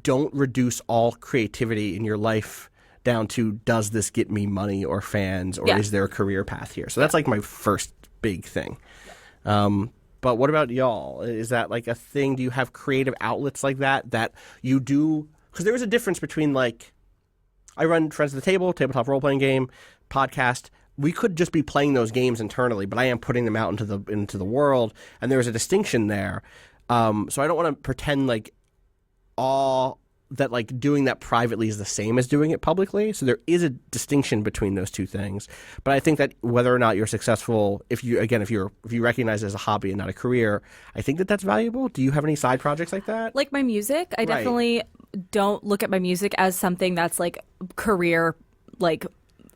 Don't reduce all creativity in your life down to, does this get me money or fans, or is there a career path here? So that's like my first big thing. But what about y'all? Is that like a thing? Do you have creative outlets like that you do? Because there is a difference between like, I run Friends at the Table, tabletop role-playing game, podcast. We could just be playing those games internally, but I am putting them out into the world, and there's a distinction there. So I don't want to pretend like all that like doing that privately is the same as doing it publicly. So there is a distinction between those two things. But I think that whether or not you're successful, if you recognize it as a hobby and not a career, I think that that's valuable. Do you have any side projects like that? Like my music, I definitely don't look at my music as something that's like career, like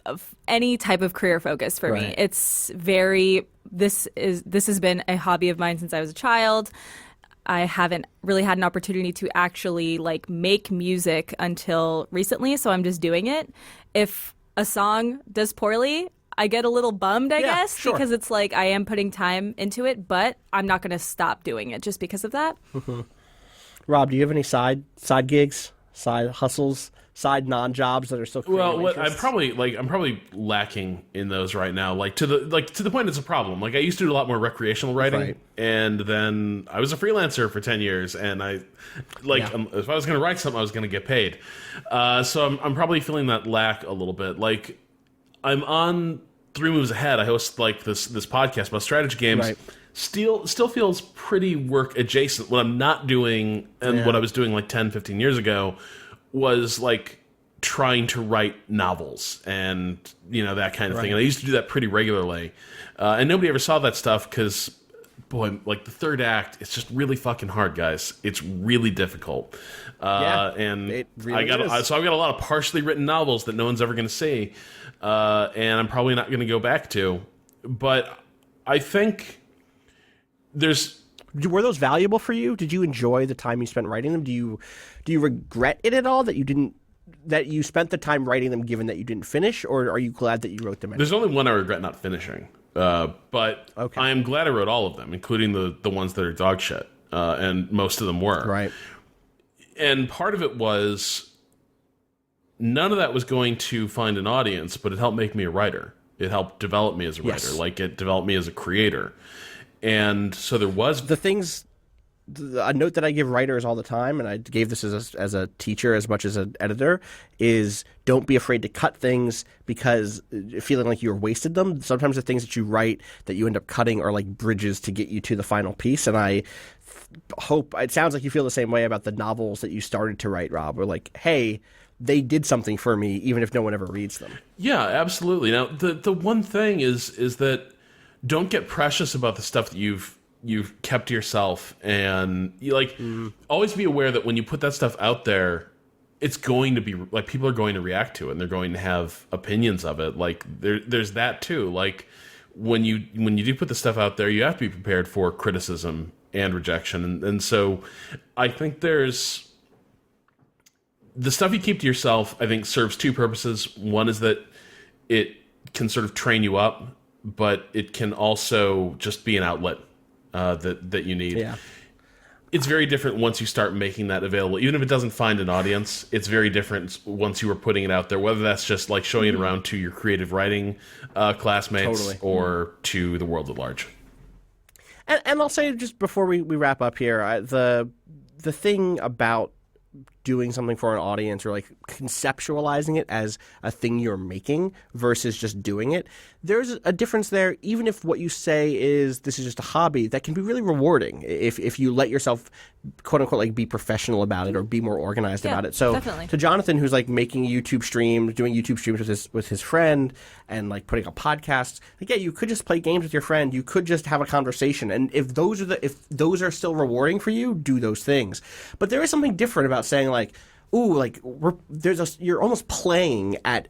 of any type of career focus for me. It's very, this has been a hobby of mine since I was a child. I haven't really had an opportunity to actually like make music until recently, so I'm just doing it. If a song does poorly, I get a little bummed, I guess, because it's like I am putting time into it, but I'm not going to stop doing it just because of that. Rob, do you have any side gigs, side hustles, side non-jobs that are still creating Well, I'm probably lacking in those right now. To the point it's a problem. Like I used to do a lot more recreational writing, and then I was a freelancer for 10 years, and if I was going to write something, I was going to get paid. So I'm probably feeling that lack a little bit. Like I'm on 3 Moves Ahead. I host like this podcast about strategy games. still feels pretty work adjacent. What I'm not doing, and what I was doing like 10, 15 years ago, was like trying to write novels and that kind of thing. And I used to do that pretty regularly, and nobody ever saw that stuff because, boy, like the third act, it's just really fucking hard, guys. It's really difficult. And it really I've got a lot of partially written novels that no one's ever going to see, and I'm probably not going to go back to. But I think were those valuable for you? Did you enjoy the time you spent writing them? Do you regret it at all that you spent the time writing them, given that you didn't finish, or are you glad that you wrote them? There's only one I regret not finishing, but okay. I am glad I wrote all of them, including the ones that are dog shit, and most of them were. Right. And part of it was none of that was going to find an audience, but it helped make me a writer. It helped develop me as a writer, like it developed me as a creator. And so there was a note that I give writers all the time, and I gave this as a teacher as much as an editor, is don't be afraid to cut things because feeling like you're wasted them. Sometimes the things that you write that you end up cutting are like bridges to get you to the final piece. And I hope it sounds like you feel the same way about the novels that you started to write, Rob. Or like, hey, they did something for me, even if no one ever reads them. Yeah, absolutely. Now, the one thing is that don't get precious about the stuff that you've kept to yourself, and always be aware that when you put that stuff out there, it's going to be like people are going to react to it and they're going to have opinions of it. Like there's that too. Like when you do put the stuff out there, you have to be prepared for criticism and rejection. And so I think there's the stuff you keep to yourself, I think serves two purposes. One is that it can sort of train you up, but it can also just be an outlet that you need. Yeah. It's very different once you start making that available. Even if it doesn't find an audience, it's very different once you were putting it out there, whether that's just like showing it around to your creative writing classmates or to the world at large. And I'll say just before we wrap up here, the thing about doing something for an audience or like conceptualizing it as a thing you're making versus just doing it, there's a difference there. Even if what you say is this is just a hobby, that can be really rewarding if you let yourself quote unquote like be professional about it or be more organized about it. So definitely. To Jonathan, who's like making YouTube streams, doing YouTube streams with his friend and like putting up podcasts, like you could just play games with your friend, you could just have a conversation, and if those are still rewarding for you, do those things. But there is something different about saying like, ooh, like you're almost playing at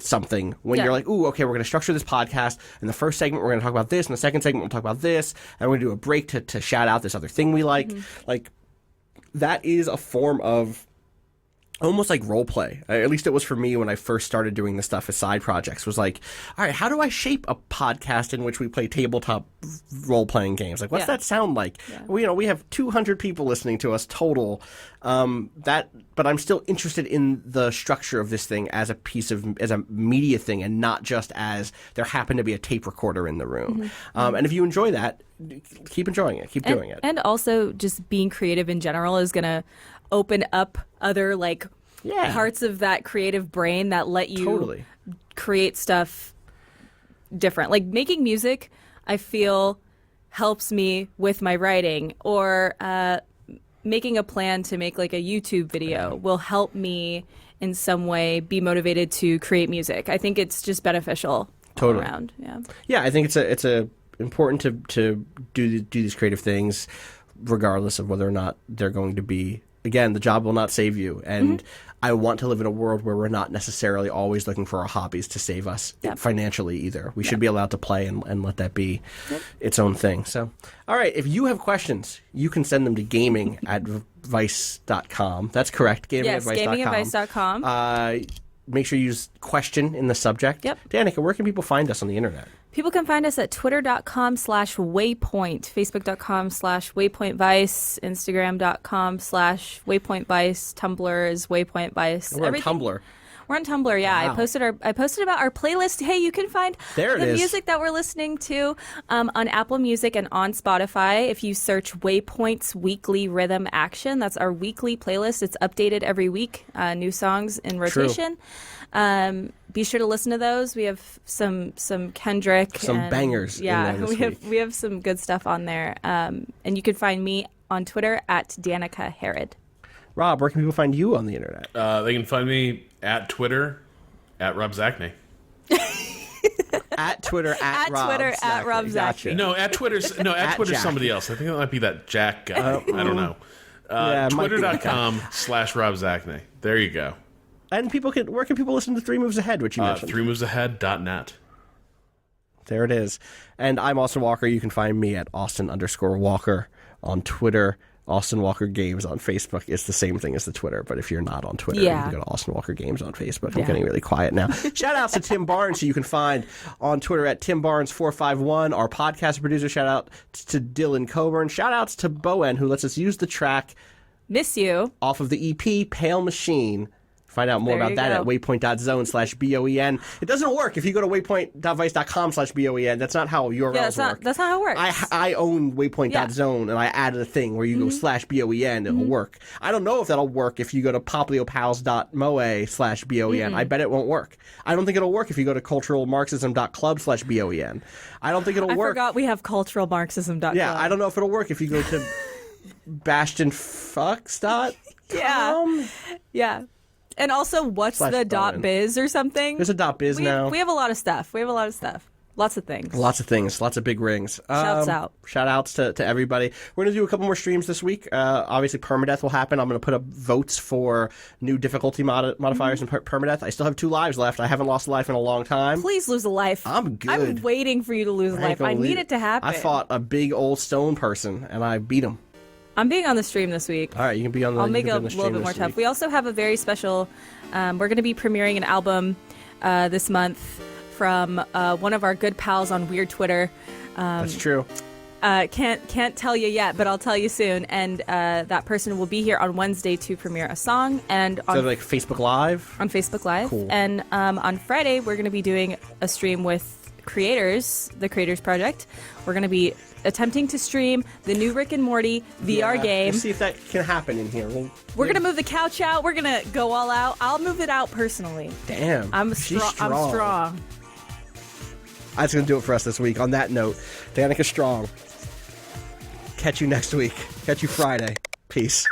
something when you're like, ooh, okay, we're going to structure this podcast. In the first segment, we're going to talk about this. In the second segment, we'll talk about this. And we're going to do a break to shout out this other thing we like. Like, that is a form of almost like role play. At least it was for me when I first started doing this stuff as side projects. Was like, all right, how do I shape a podcast in which we play tabletop role-playing games? Like, what's that sound like? Yeah. We have 200 people listening to us total. But I'm still interested in the structure of this thing as a media thing, and not just as there happened to be a tape recorder in the room. And if you enjoy that, keep enjoying it. Keep doing it. And also, just being creative in general is going to open up other parts of that creative brain that let you create stuff different. Like making music, I feel helps me with my writing, or making a plan to make like a YouTube video will help me in some way be motivated to create music. I think it's just beneficial all around. Yeah, I think it's important to do these creative things regardless of whether or not they're going to be. Again, the job will not save you, and I want to live in a world where we're not necessarily always looking for our hobbies to save us financially either. We should be allowed to play and let that be its own thing. So, all right, if you have questions, you can send them to gaming@vice.com. That's correct, gaming@vice.com. Yes, gaming@vice.com. Make sure you use question in the subject. Yep. Danika, where can people find us on the internet? People can find us at twitter.com/waypoint, facebook.com/waypointvice, instagram.com/waypointvice, Tumblr is waypointvice. We're on Tumblr. We're on Tumblr, yeah. Wow. I posted about our playlist. Hey, you can find There it the is. music that we're listening to on Apple Music and on Spotify. If you search Waypoints Weekly Rhythm Action, that's our weekly playlist. It's updated every week, new songs in rotation. Be sure to listen to those. We have some Kendrick, Some bangers in Yeah, there this we have some good stuff on there. And you can find me on Twitter at Danika Herod. Rob, where can people find you on the internet? They can find me at Twitter at Rob Zachney. At Twitter At Twitter, at Rob Gotcha. Zachney. No, at Twitter's Twitter's Jack. somebody else. I think that might be that Jack guy. I don't know. Yeah, it might be that guy. Twitter.com/Rob Zachney. There you go. And where can people listen to 3 Moves Ahead, which you mentioned? 3movesahead.net. There it is. And I'm Austin Walker. You can find me at Austin_Walker on Twitter. Austin Walker Games on Facebook. It's the same thing as the Twitter, but if you're not on Twitter, you can go to Austin Walker Games on Facebook. I'm getting really quiet now. Shout outs to Tim Barnes, who you can find on Twitter at TimBarnes451. Our podcast producer, shout out to Dylan Coburn. Shout outs to Bowen, who lets us use the track Miss You. off of the EP Pale Machine. Find out more There about you that go. at waypoint.zone/BOEN. It doesn't work if you go to waypoint.vice.com/BOEN. That's not how URLs Yeah, work. that's not how it works. I own waypoint.zone, and I added a thing where you go /BOEN, it'll work. I don't know if that'll work if you go to popliopals.moe/BOEN. I bet it won't work. I don't think it'll work if you go to culturalmarxism.club/BOEN. I don't think it'll I work. forgot we have culturalmarxism.com. Yeah, I don't know if it'll work if you go to bastionfucks.com. Yeah. And also, what's the Bowen. .biz or something? There's a .biz now. We have a lot of stuff. Lots of things. Lots of things. Lots of big rings. Shouts out. Shout outs to everybody. We're going to do a couple more streams this week. Obviously, Permadeath will happen. I'm going to put up votes for new difficulty modifiers in Permadeath. I still have 2 lives left. I haven't lost a life in a long time. Please lose a life. I'm good. I'm waiting for you to lose a life. I need it to happen. I fought a big old stone person, and I beat him. I'm being on the stream this week. All right, you can be on the I'll make it a the little stream bit more this tough. week. We also have a very special. We're going to be premiering an album this month from one of our good pals on Weird Twitter. That's true. Can't tell you yet, but I'll tell you soon. And that person will be here on Wednesday to premiere a song, and So like Facebook Live? on Facebook Live. Cool. And on Friday, we're going to be doing a stream with creators, the Creators Project. We're going to be attempting to stream the new Rick and Morty VR game. We'll see if that can happen in here. We're going to move the couch out. We're going to go all out. I'll move it out personally. Damn. I'm she's strong. I'm strong. That's going to do it for us this week. On that note, Danika Strong. Catch you next week. Catch you Friday. Peace.